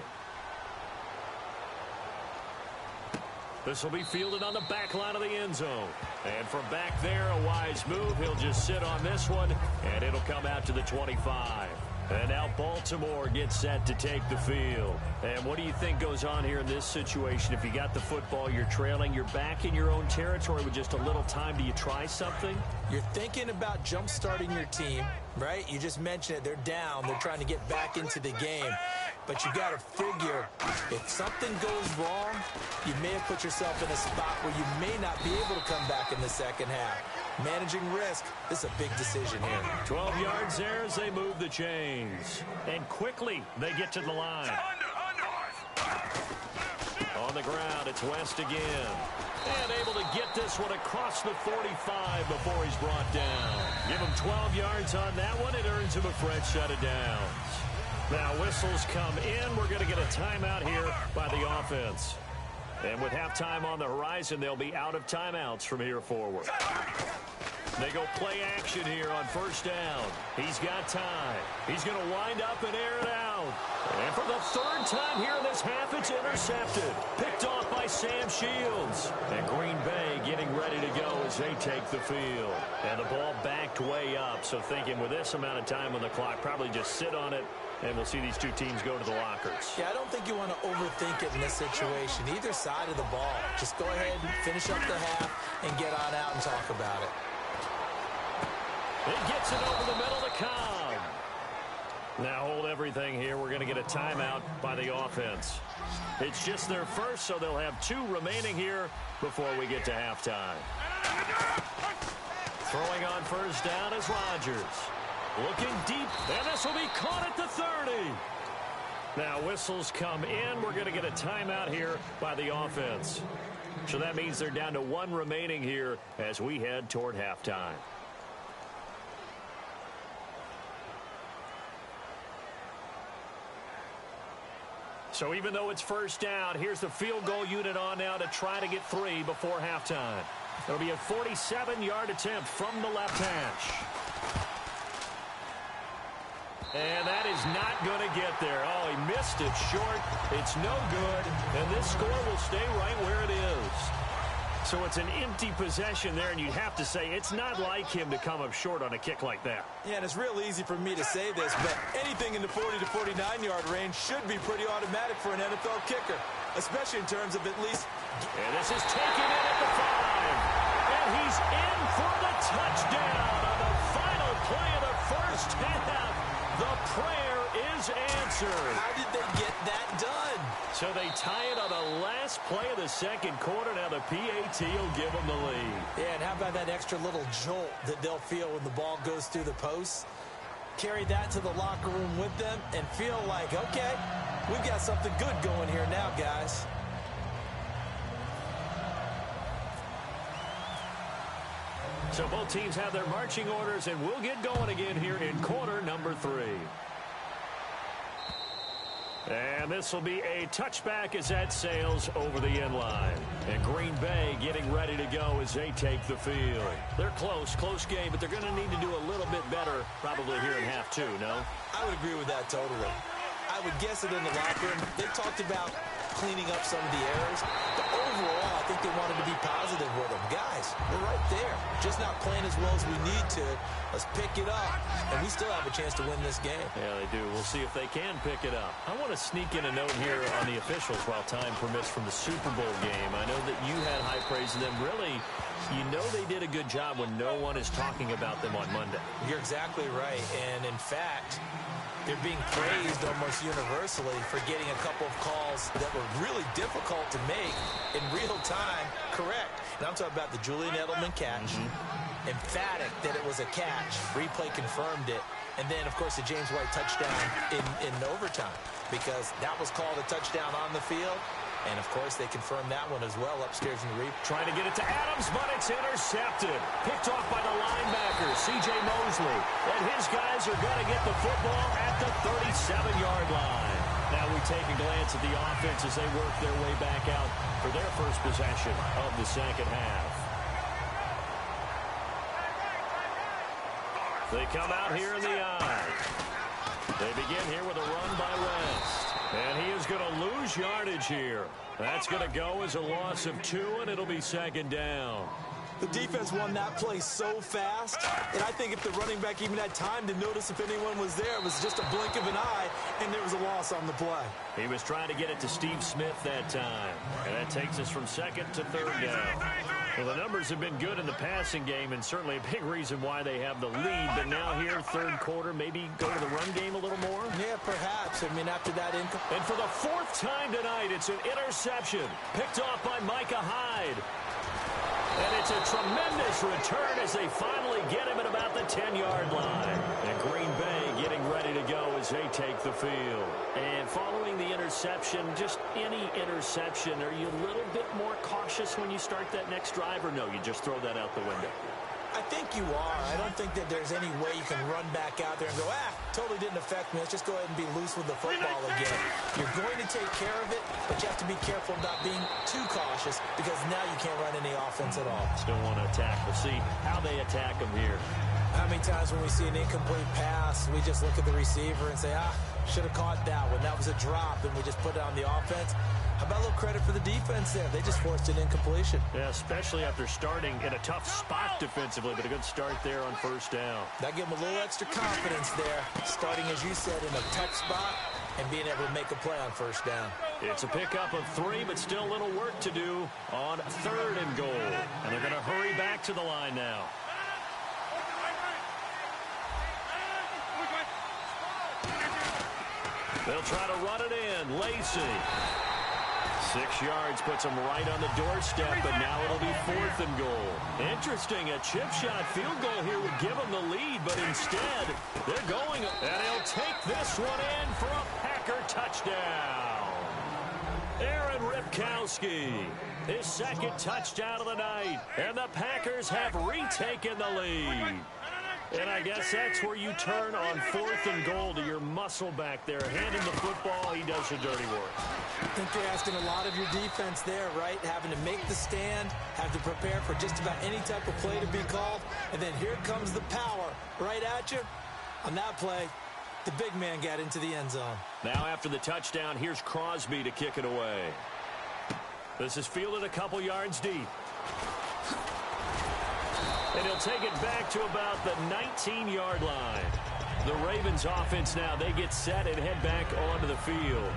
This will be fielded on the back line of the end zone. And from back there, a wise move. He'll just sit on this one, and it'll come out to the 25. And now Baltimore gets set to take the field. And what do you think goes on here in this situation? If you got the football, you're trailing, you're back in your own territory with just a little time. Do you try something? You're thinking about jump-starting your team, right? You just mentioned it. They're down. They're trying to get back into the game. But you got to figure, if something goes wrong, you may have put yourself in a spot where you may not be able to come back in the second half. Managing risk, this is a big decision here. 12 yards there as they move the chains. And quickly, they get to the line. On the ground, it's West again. And able to get this one across the 45 before he's brought down. Give him 12 yards on that one. It earns him a fresh set of downs. Now whistles come in. We're going to get a timeout here by the offense. And with halftime on the horizon, they'll be out of timeouts from here forward. They go play action here on first down. He's got time. He's going to wind up and air it out. And for the third time here in this half, it's intercepted. Picked off by Sam Shields. And Green Bay getting ready to go as they take the field. And the ball backed way up. So thinking with this amount of time on the clock, probably just sit on it. And we'll see these two teams go to the lockers. Yeah, I don't think you want to overthink it in this situation. Either side of the ball. Just go ahead and finish up the half and get on out and talk about it. It gets it over the middle to Cobb. Now hold everything here. We're going to get a timeout by the offense. It's just their first, so they'll have 2 remaining here before we get to halftime. Throwing on first down is Rodgers. Looking deep, and this will be caught at the 30. Now whistles come in. We're going to get a timeout here by the offense. So that means they're down to 1 remaining here as we head toward halftime. So even though it's first down, here's the field goal unit on now to try to get 3 before halftime. It'll be a 47-yard attempt from the left hash. And that is not going to get there. Oh, he missed it short. It's no good. And this score will stay right where it is. So it's an empty possession there, and you'd have to say it's not like him to come up short on a kick like that. Yeah, and it's real easy for me to say this, but anything in the 40 to 49-yard range should be pretty automatic for an NFL kicker, especially in terms of at least. And this is taken in at the 5. And he's in for the touchdown on the final play of the first half. The prayer is answered. How did they get that done? So they tie it on the last play of the second quarter. Now the PAT will give them the lead. Yeah, and how about that extra little jolt that they'll feel when the ball goes through the posts? Carry that to the locker room with them and feel like, okay, we've got something good going here now, guys. So both teams have their marching orders, and we'll get going again here in quarter number 3. And this will be a touchback as that sails over the end line. And Green Bay getting ready to go as they take the field. They're close game, but they're going to need to do a little bit better probably here in half 2, no? I would agree with that totally. I would guess it in the locker room. They talked about cleaning up some of the errors, but overall, I think they wanted to be positive with them. Guys, we're right there. Just not playing as well as we need to. Let's pick it up, and we still have a chance to win this game. Yeah, they do. We'll see if they can pick it up. I want to sneak in a note here on the officials while time permits from the Super Bowl game. I know that you had high praise of them. Really, you know they did a good job when no one is talking about them on Monday. You're exactly right, and in fact, they're being praised almost universally for getting a couple of calls that were really difficult to make in real time correct. And I'm talking about the Julian Edelman catch. Emphatic that it was a catch. Replay confirmed it. And then, of course, the James White touchdown in overtime because that was called a touchdown on the field. And, of course, they confirmed that one as well upstairs in the replay. Trying to get it to Adams, but it's intercepted. Picked off by the linebacker, C.J. Mosley. And his guys are going to get the football at the 37-yard line. Now we take a glance at the offense as they work their way back out for their first possession of the second half. They come out here in the eye. They begin here with a run by West. And he is going to lose yardage here. That's going to go as a loss of 2, and it'll be second down. The defense won that play so fast, and I think if the running back even had time to notice if anyone was there, it was just a blink of an eye, and there was a loss on the play. He was trying to get it to Steve Smith that time, and that takes us from second to third down. Well, the numbers have been good in the passing game, and certainly a big reason why they have the lead, but now here, third quarter, maybe go to the run game a little more? Yeah, perhaps. I mean, after that income. And for the 4th time tonight, it's an interception picked off by Micah Hyde. And it's a tremendous return as they finally get him at about the 10-yard line. And Green Bay getting ready to go as they take the field. And following the interception, just any interception, are you a little bit more cautious when you start that next drive, or no, you just throw that out the window? I think you are. I don't think that there's any way you can run back out there and go, totally didn't affect me. Let's just go ahead and be loose with the football again. You're going to take care of it, but you have to be careful about being too cautious because now you can't run any offense at all. Still want to attack. We'll see how they attack them here. How many times when we see an incomplete pass, we just look at the receiver and say, should have caught that one. That was a drop, and we just put it on the offense. How about a little credit for the defense there? They just forced an incompletion. Yeah, especially after starting in a tough spot defensively, but a good start there on first down. That gave them a little extra confidence there, starting, as you said, in a tough spot and being able to make a play on first down. It's a pickup of 3, but still a little work to do on 3rd and goal. And they're going to hurry back to the line now. They'll try to run it in. Lacey. 6 yards puts them right on the doorstep, but now it'll be 4th and goal. Interesting, a chip shot field goal here would give them the lead, but instead, they're going, and he'll take this one in for a Packer touchdown. Aaron Ripkowski, his 2nd touchdown of the night, and the Packers have retaken the lead. And I guess that's where you turn on 4th and goal to your muscle back there. Hand him the football, he does the dirty work. I think you're asking a lot of your defense there, right? Having to make the stand, have to prepare for just about any type of play to be called, and then here comes the power right at you. On that play, the big man got into the end zone. Now after the touchdown, here's Crosby to kick it away. This is fielded a couple yards deep. And he'll take it back to about the 19-yard line. The Ravens offense now, they get set and head back onto the field.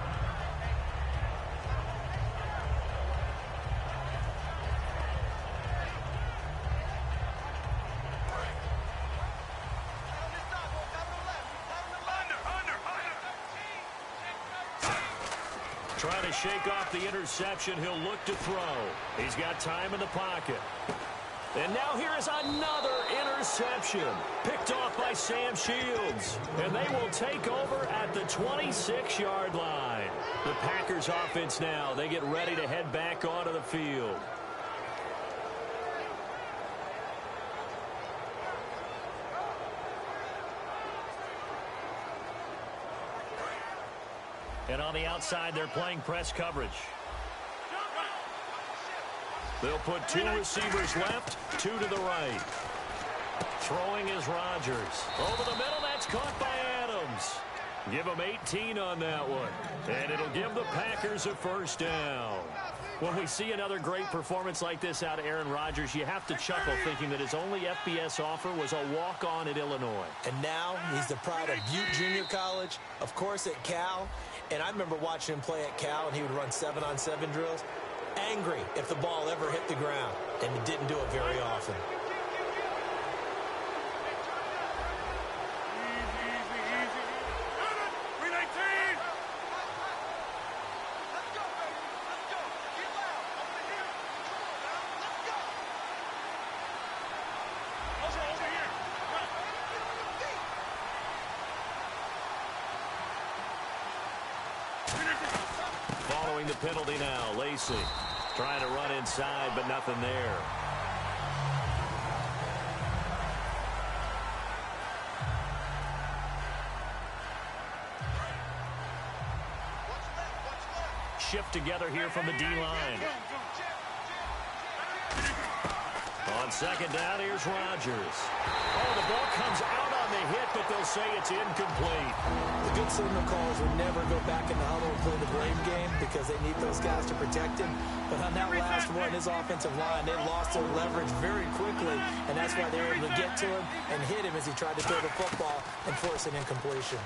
Trying to shake off the interception, he'll look to throw. He's got time in the pocket. And now here is another interception. Picked off by Sam Shields. And they will take over at the 26-yard line. The Packers offense now, they get ready to head back onto the field. And on the outside, they're playing press coverage. They'll put 2 receivers left, 2 to the right. Throwing is Rodgers. Over the middle, that's caught by Adams. Give them 18 on that one. And it'll give the Packers a first down. When we see another great performance like this out of Aaron Rodgers, you have to chuckle thinking that his only FBS offer was a walk-on at Illinois. And now he's the pride of Butte Junior College, of course at Cal. And I remember watching him play at Cal, and he would run 7-on-7 drills. Angry if the ball ever hit the ground, and he didn't do it very often. Following the penalty now, Lacey trying to run inside, but nothing there. Shift together here from the D-line. On 2nd down, here's Rodgers. Oh, the ball comes out on the hit, but they'll say it's incomplete. The good signal callers will never go back in the huddle and play the blame game because they need those guys to protect him. But on that last one, his offensive line, they lost their leverage very quickly, and that's why they were able to get to him and hit him as he tried to throw the football and force an incompletion.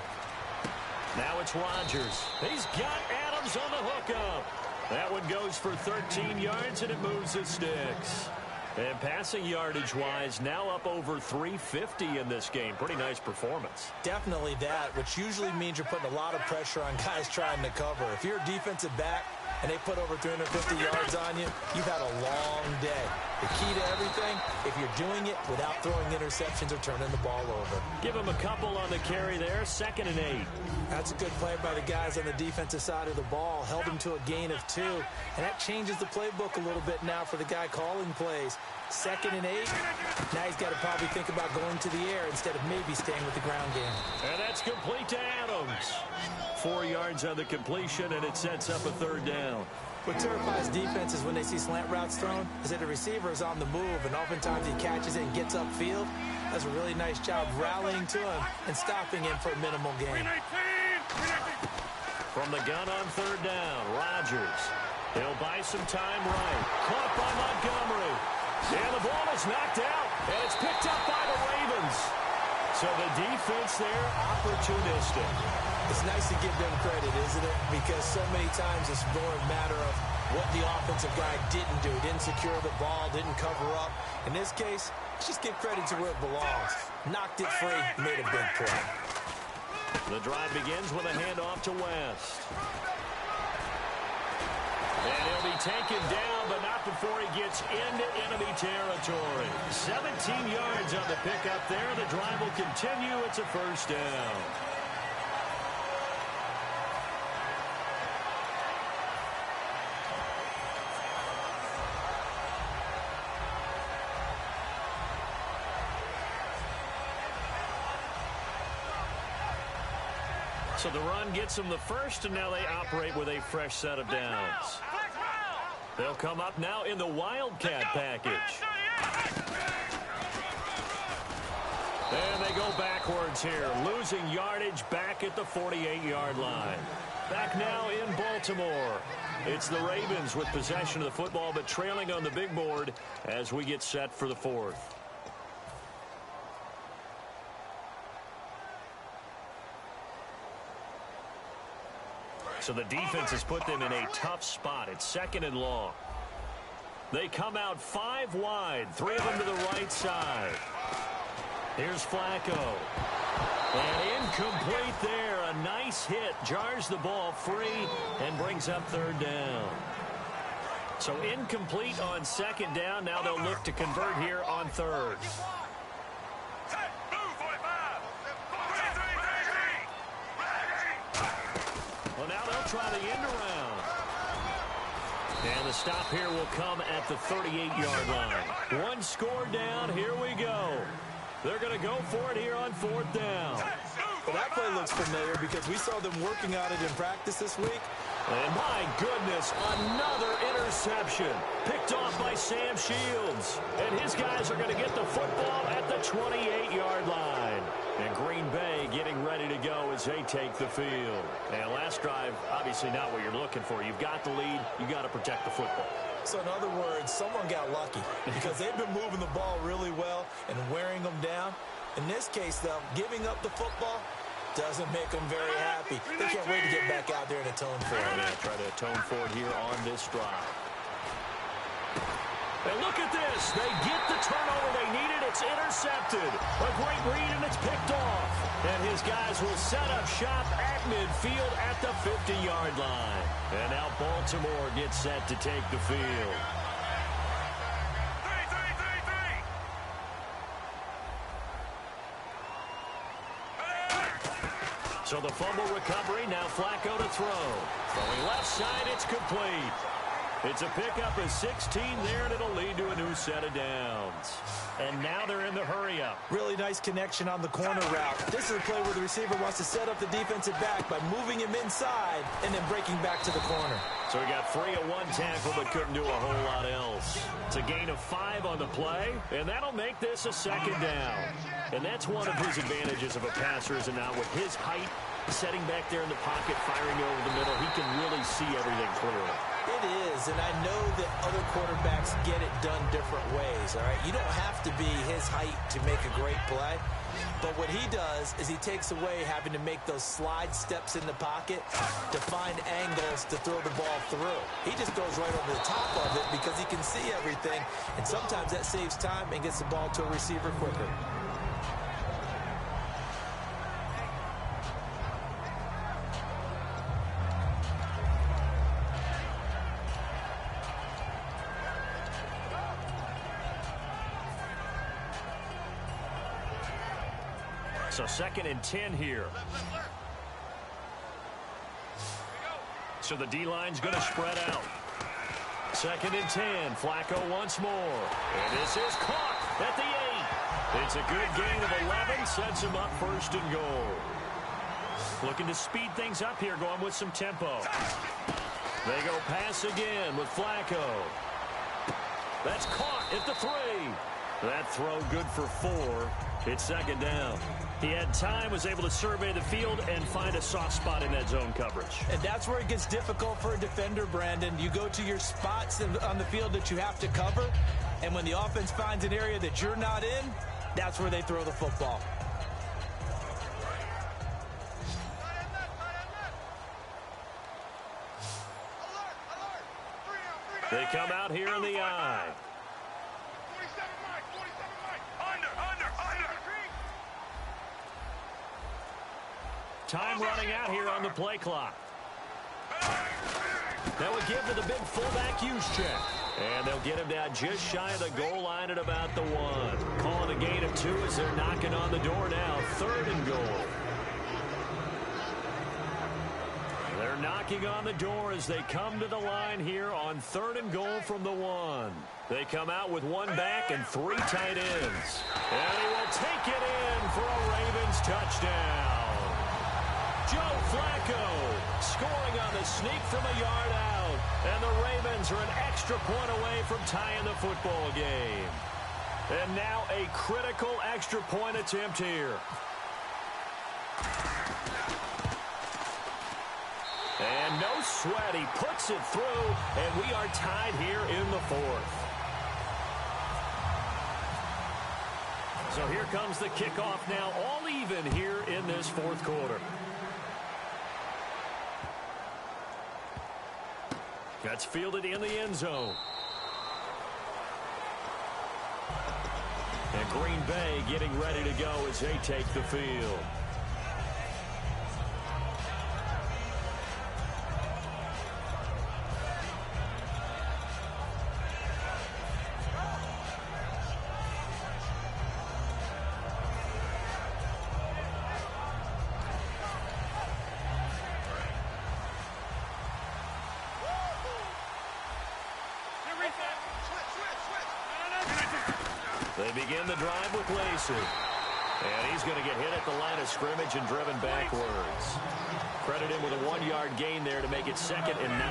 Now it's Rodgers. He's got Adams on the hookup. That one goes for 13 yards, and it moves the sticks. And passing yardage-wise, now up over 350 in this game. Pretty nice performance. Definitely that, which usually means you're putting a lot of pressure on guys trying to cover. If you're a defensive back and they put over 350 yards on you, you've had a long day. The key to everything, if you're doing it without throwing interceptions or turning the ball over. Give him a couple on the carry there, 2nd and 8. That's a good play by the guys on the defensive side of the ball. Held him to a gain of 2. And that changes the playbook a little bit now for the guy calling plays. 2nd and 8. Now he's got to probably think about going to the air instead of maybe staying with the ground game. And that's complete to Adams. 4 yards on the completion, and it sets up a 3rd down. What terrifies defenses when they see slant routes thrown is that the receiver is on the move, and oftentimes he catches it and gets upfield. Does a really nice job rallying to him and stopping him for a minimal gain. From the gun on 3rd down, Rodgers. He'll buy some time right. Caught by Montgomery. And the ball is knocked out, and it's picked up by the Ravens. So the defense there, opportunistic. It's nice to give them credit, isn't it? Because so many times it's more a matter of what the offensive guy didn't do. Didn't secure the ball, didn't cover up. In this case, let's just give credit to where it belongs. Knocked it free, made a big play. The drive begins with a handoff to West. And he'll be taken down, but not before he gets into enemy territory. 17 yards on the pickup there. The drive will continue. It's a 1st down. So the run gets them the first, and now they operate with a fresh set of downs. They'll come up now in the Wildcat package. And they go backwards here, losing yardage back at the 48-yard line. Back now in Baltimore. It's the Ravens with possession of the football, but trailing on the big board as we get set for the 4th. So the defense has put them in a tough spot. It's 2nd and long. They come out 5 wide, 3 of them to the right side. Here's Flacco. And incomplete there. A nice hit. Jars the ball free and brings up 3rd down. So incomplete on 2nd down. Now they'll look to convert here on 3rd. Try the end around. And the stop here will come at the 38-yard line. 1 score down. Here we go. They're going to go for it here on 4th down. Well, that play looks familiar because we saw them working on it in practice this week. And my goodness, another interception. Picked off by Sam Shields. And his guys are going to get the football at the 28-yard line. And Green Bay getting ready to go as they take the field. And last drive, obviously not what you're looking for. You've got the lead. You got to protect the football. So in other words, someone got lucky because they've been moving the ball really well and wearing them down. In this case, though, giving up the football doesn't make them very happy. They can't wait to get back out there and atone for it. Yeah, try to atone for it here on this drive. And look at this. They get the turnover they needed. It's intercepted. A great read, and it's picked off. And his guys will set up shop at midfield at the 50-yard line. And now Baltimore gets set to take the field. So the fumble recovery, now Flacco to throw. Throwing left side, it's complete. It's a pickup of 16 there, and it'll lead to a new set of downs. And now they're in the hurry-up. Really nice connection on the corner route. This is a play where the receiver wants to set up the defensive back by moving him inside and then breaking back to the corner. So he got 3 of 1 tackle, but couldn't do a whole lot else. It's a gain of 5 on the play, and that'll make this a 2nd down. And that's one of his advantages of a passer, is now with his height, setting back there in the pocket, firing over the middle, he can really see everything clearly. It is, and I know that other quarterbacks get it done different ways, all right? You don't have to be his height to make a great play, but what he does is he takes away having to make those slide steps in the pocket to find angles to throw the ball through. He just goes right over the top of it because he can see everything, and sometimes that saves time and gets the ball to a receiver quicker. So 2nd and 10 here. So the D-line's going to spread out. 2nd and 10. Flacco once more. And this is caught at the 8. It's a good gain of 11. Sets him up 1st and goal. Looking to speed things up here, going with some tempo. They go pass again with Flacco. That's caught at the 3. That throw good for 4. It's 2nd down. He had time, was able to survey the field and find a soft spot in that zone coverage. And that's where it gets difficult for a defender, Brandon. You go to your spots on the field that you have to cover, and when the offense finds an area that you're not in, that's where they throw the football. They come out here in the I. Time running out here on the play clock. That would give to the big fullback use check. And they'll get him down just shy of the goal line at about the 1. Calling a gain of 2 as they're knocking on the door now. 3rd and goal. They're knocking on the door as they come to the line here on 3rd and goal from the 1. They come out with 1 back and 3 tight ends. And he will take it in for a Ravens touchdown. Joe Flacco scoring on the sneak from a yard out. And the Ravens are an extra point away from tying the football game. And now a critical extra point attempt here. And no sweat. He puts it through, and we are tied here in the 4th. So here comes the kickoff now, all even here in this 4th quarter. That's fielded in the end zone. And Green Bay getting ready to go as they take the field. They begin the drive with Lacey. And he's going to get hit at the line of scrimmage and driven backwards. Credit him with a 1-yard gain there to make it 2nd and 9.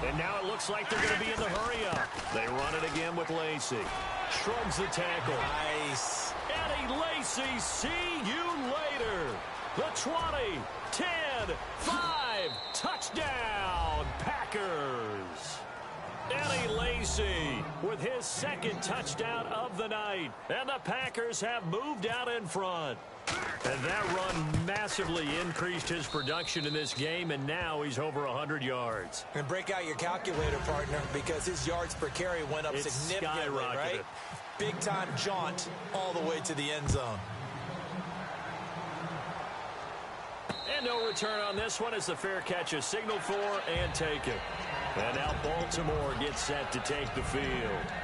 And now it looks like they're going to be in the hurry-up. They run it again with Lacey. Shrugs the tackle. Nice. Eddie Lacy, see you later. The 20, 10, 5, touchdown, Packers. Eddie Lacy with his 2nd touchdown of the night. And the Packers have moved out in front. And that run massively increased his production in this game, and now he's over 100 yards. And break out your calculator, partner, because his yards per carry went up significantly, right? Big-time jaunt all the way to the end zone. And no return on this one as the fair catch is signaled for and taken. And now Baltimore gets set to take the field.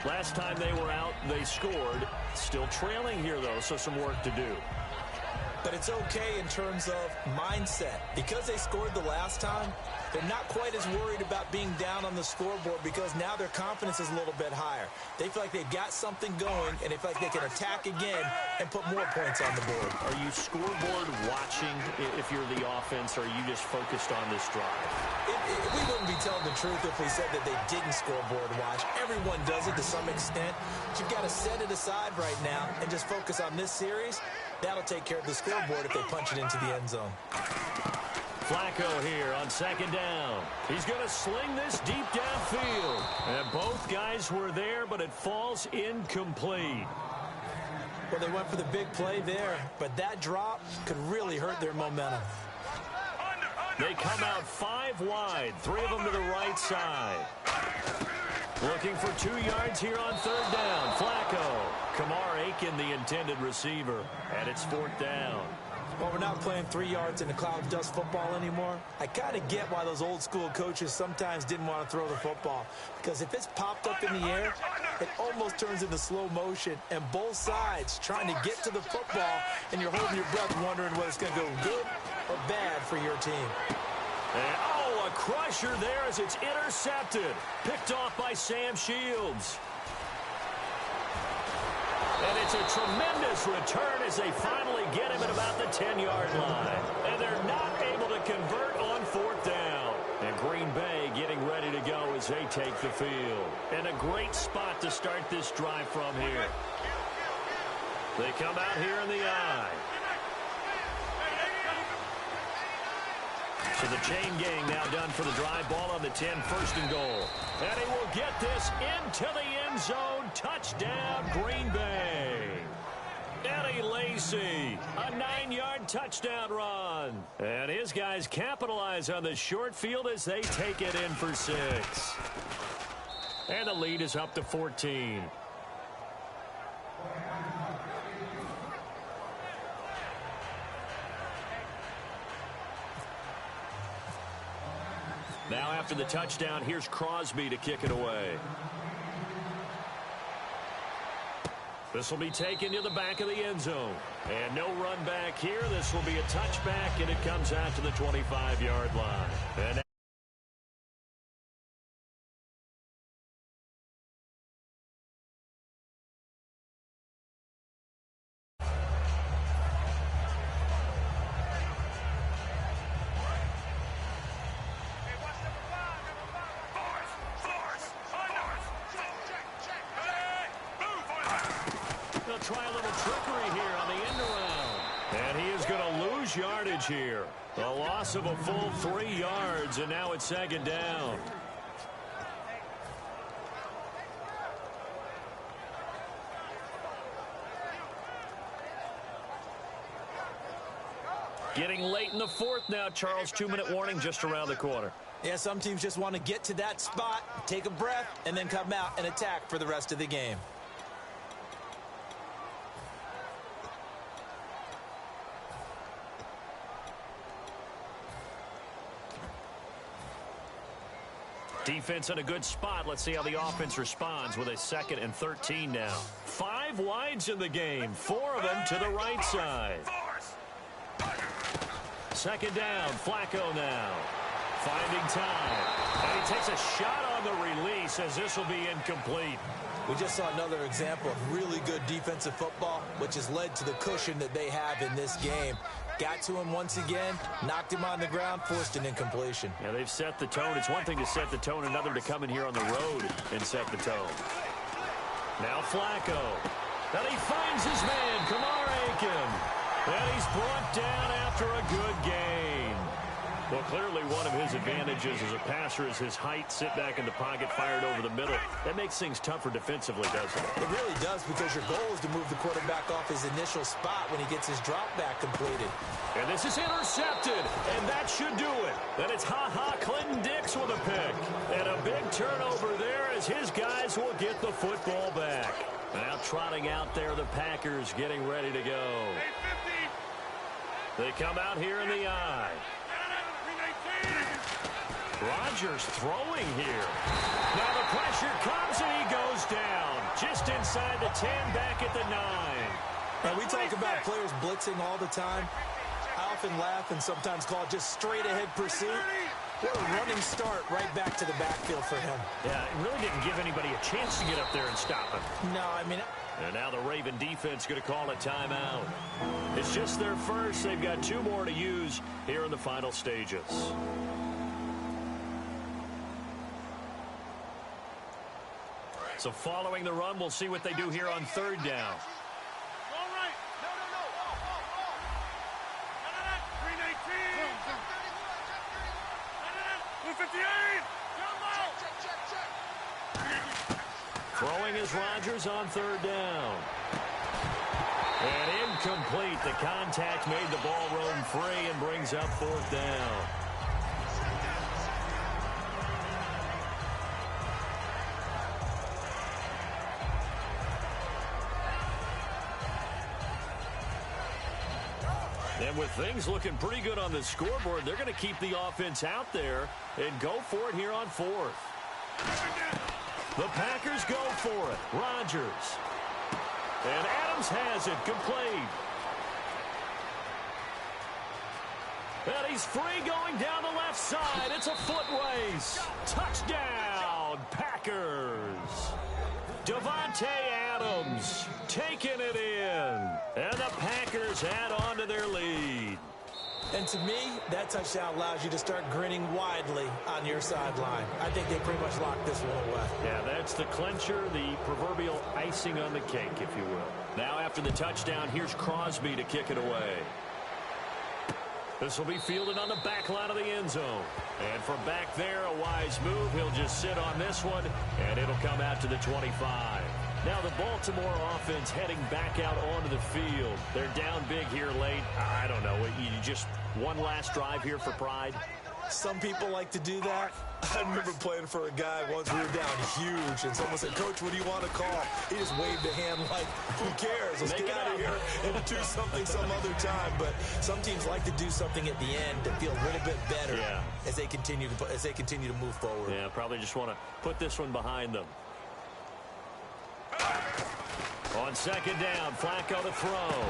Last time they were out, they scored. Still trailing here, though, so some work to do. But it's okay in terms of mindset. Because they scored the last time, they're not quite as worried about being down on the scoreboard because now their confidence is a little bit higher. They feel like they've got something going, and they feel like they can attack again and put more points on the board. Are you scoreboard watching if you're the offense, or are you just focused on this drive? We wouldn't be telling the truth if we said that they didn't scoreboard watch. Everyone does it to some extent. But you've got to set it aside right now and just focus on this series. That'll take care of the scoreboard if they punch it into the end zone. Flacco here on 2nd down. He's going to sling this deep downfield. And both guys were there, but it falls incomplete. Well, they went for the big play there, but that drop could really hurt their momentum. They come out 5 wide, 3 of them to the right side. Looking for 2 yards here on 3rd down. Flacco. Kamar Aiken, the intended receiver. And it's 4th down. Well, we're not playing 3 yards in the cloud of dust football anymore. I kind of get why those old school coaches sometimes didn't want to throw the football. Because if it's popped up in the air, it almost turns into slow motion. And both sides trying to get to the football, and you're holding your breath wondering whether it's going to go good or bad for your team. And, a crusher there as it's intercepted. Picked off by Sam Shields. And it's a tremendous return as they finally get him at about the 10-yard line. And they're not able to convert on 4th down. And Green Bay getting ready to go as they take the field. And a great spot to start this drive from here. They come out here in the I. So the chain gang now done for the drive. Ball on the 10, 1st and goal. And he will get this into the end zone. Touchdown, Green Bay. Eddie Lacy, a 9-yard touchdown run. And his guys capitalize on the short field as they take it in for 6. And the lead is up to 14. Now after the touchdown, here's Crosby to kick it away. This will be taken to the back of the end zone. And no run back here. This will be a touchback, and it comes out to the 25-yard line. And try a little trickery here on the end around. And he is going to lose yardage here. A loss of a full 3 yards, and now it's 2nd down. Getting late in the 4th now, Charles. 2-minute warning just around the corner. Yeah, some teams just want to get to that spot, take a breath, and then come out and attack for the rest of the game. Defense in a good spot. Let's see how the offense responds with a 2nd and 13 now. 5 wides in the game. 4 of them to the right side. 2nd down. Flacco now. Finding time. And he takes a shot on the release as this will be incomplete. We just saw another example of really good defensive football, which has led to the cushion that they have in this game. Got to him once again, knocked him on the ground, forced an incompletion. Yeah, they've set the tone. It's one thing to set the tone, another to come in here on the road and set the tone. Now Flacco. And he finds his man, Kamar Aiken. And he's brought down after a good gain. Well, clearly one of his advantages as a passer is his height. Sit back in the pocket, fired over the middle. That makes things tougher defensively, doesn't it? It really does, because your goal is to move the quarterback off his initial spot when he gets his drop back completed. And this is intercepted, and that should do it. Then it's Clinton Dix with a pick. And a big turnover there as his guys will get the football back. Now trotting out there, the Packers getting ready to go. They come out here in the I. Rodgers throwing here. Now the pressure comes and he goes down. Just inside the 10, back at the 9. Now, we talk about players blitzing all the time. I often laugh and sometimes call it just straight ahead pursuit. What a running start right back to the backfield for him. Yeah, it really didn't give anybody a chance to get up there and stop him. No, I mean... And now the Raven defense going to call a timeout. It's just their first. They've got 2 more to use here in the final stages. So following the run, we'll see what they do here on 3rd down. All right. Throwing is Rodgers on 3rd down. And incomplete. The contact made the ball roam free and brings up 4th down. And with things looking pretty good on the scoreboard, they're going to keep the offense out there and go for it here on fourth. The Packers go for it. Rodgers. And Adams has it, complete. And he's free going down the left side. It's a foot race. Touchdown, Packers. Devontae Adams taking it in. And the Packers add on to their lead. And to me, that touchdown allows you to start grinning widely on your sideline. I think they pretty much locked this one away. Yeah, that's the clincher, the proverbial icing on the cake, if you will. Now after the touchdown, here's Crosby to kick it away. This will be fielded on the back line of the end zone. And from back there, a wise move. He'll just sit on this one, and it'll come out to the 25. Now the Baltimore offense heading back out onto the field. They're down big here late. I don't know. You just one last drive here for pride? Some people like to do that. I remember playing for a guy once. We were down huge, and someone said, "Coach, what do you want to call?" He just waved a hand like, "Who cares? Let's get out of here and do something some other time." But some teams like to do something at the end to feel a little bit better as they continue to move forward. Yeah, probably just want to put this one behind them. On second down, Flacco to throw.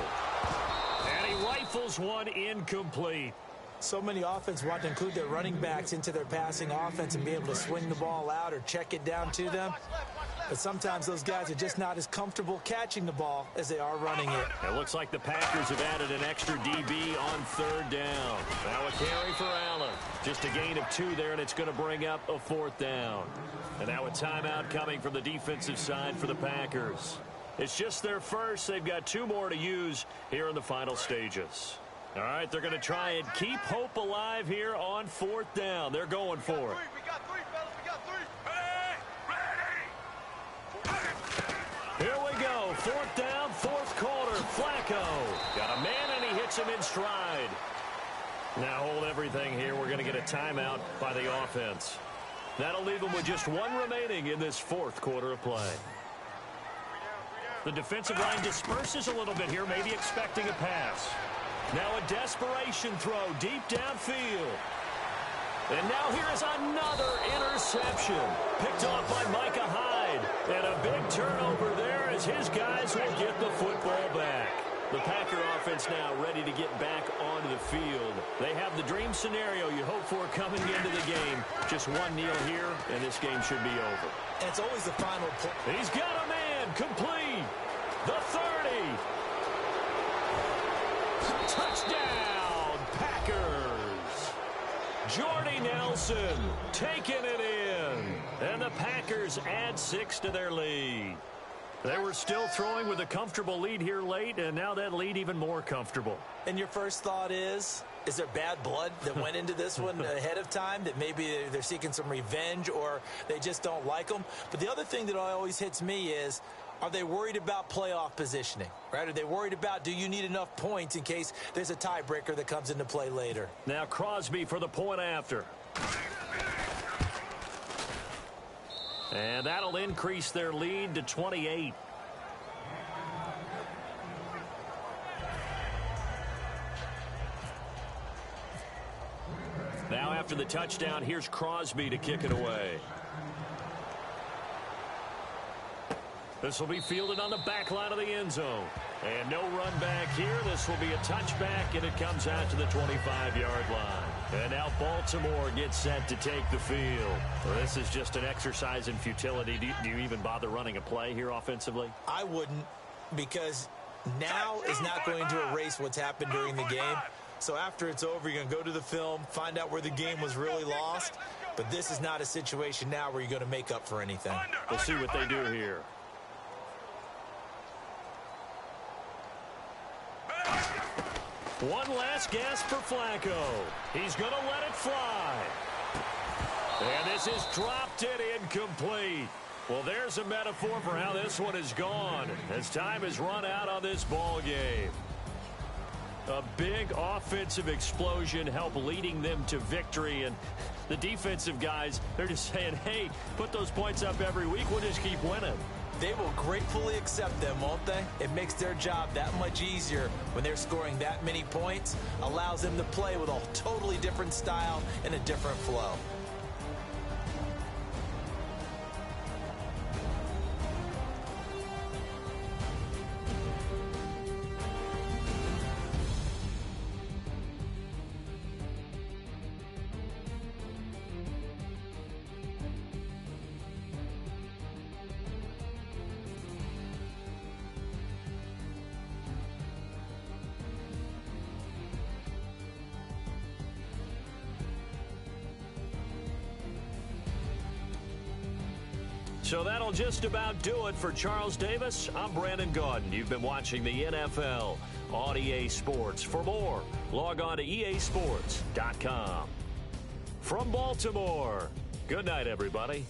And he rifles one incomplete. So many offenses want to include their running backs into their passing offense and be able to swing the ball out or check it down to them. But sometimes those guys are just not as comfortable catching the ball as they are running it. It looks like the Packers have added an extra DB on third down. Now a carry for Allen. Just a gain of 2 there, and it's going to bring up a fourth down. And now a timeout coming from the defensive side for the Packers. It's just their first. They've got 2 more to use here in the final stages. All right, they're going to try and keep hope alive here on fourth down. They're going for it. We got 3, fellas. We got 3. Here we go. Fourth down, fourth quarter. Flacco got a man, and he hits him in stride. Now hold everything here. We're going to get a timeout by the offense. That'll leave them with just 1 remaining in this fourth quarter of play. The defensive line disperses a little bit here, maybe expecting a pass. Now a desperation throw deep downfield. And now here is another interception. Picked off by Micah Hyde. And a big turnover there as his guys will get the football back. The Packer offense now ready to get back onto the field. They have the dream scenario you hope for coming into the game. Just 1 kneel here, and this game should be over. And it's always the final play. He's got a man complete. The 30. Touchdown, Packers. Jordy Nelson taking it in. And the Packers add 6 to their lead. They were still throwing with a comfortable lead here late, and now that lead even more comfortable. And your first thought is there bad blood that went into this one ahead of time, that maybe they're seeking some revenge or they just don't like them? But the other thing that always hits me is, are they worried about playoff positioning, right? Are they worried about, do you need enough points in case there's a tiebreaker that comes into play later? Now Crosby for the point after. And that'll increase their lead to 28. Now after the touchdown, here's Crosby to kick it away. This will be fielded on the back line of the end zone. And no run back here. This will be a touchback, and it comes out to the 25-yard line. And now Baltimore gets set to take the field. Well, this is just an exercise in futility. Do you even bother running a play here offensively? I wouldn't, because now is not going to erase what's happened during the game. So after it's over, you're going to go to the film, find out where the game was really lost. But this is not a situation now where you're going to make up for anything. We'll see what they do here. One last gasp for Flacco. He's going to let it fly. And this is dropped it incomplete. Well, there's a metaphor for how this one is gone as time has run out on this ball game. A big offensive explosion helped leading them to victory. And the defensive guys, they're just saying, hey, put those points up every week. We'll just keep winning. They will gratefully accept them, won't they? It makes their job that much easier when they're scoring that many points, allows them to play with a totally different style and a different flow. So that'll just about do it for Charles Davis. I'm Brandon Gaudin. You've been watching the NFL on EA Sports. For more, log on to easports.com. From Baltimore, good night, everybody.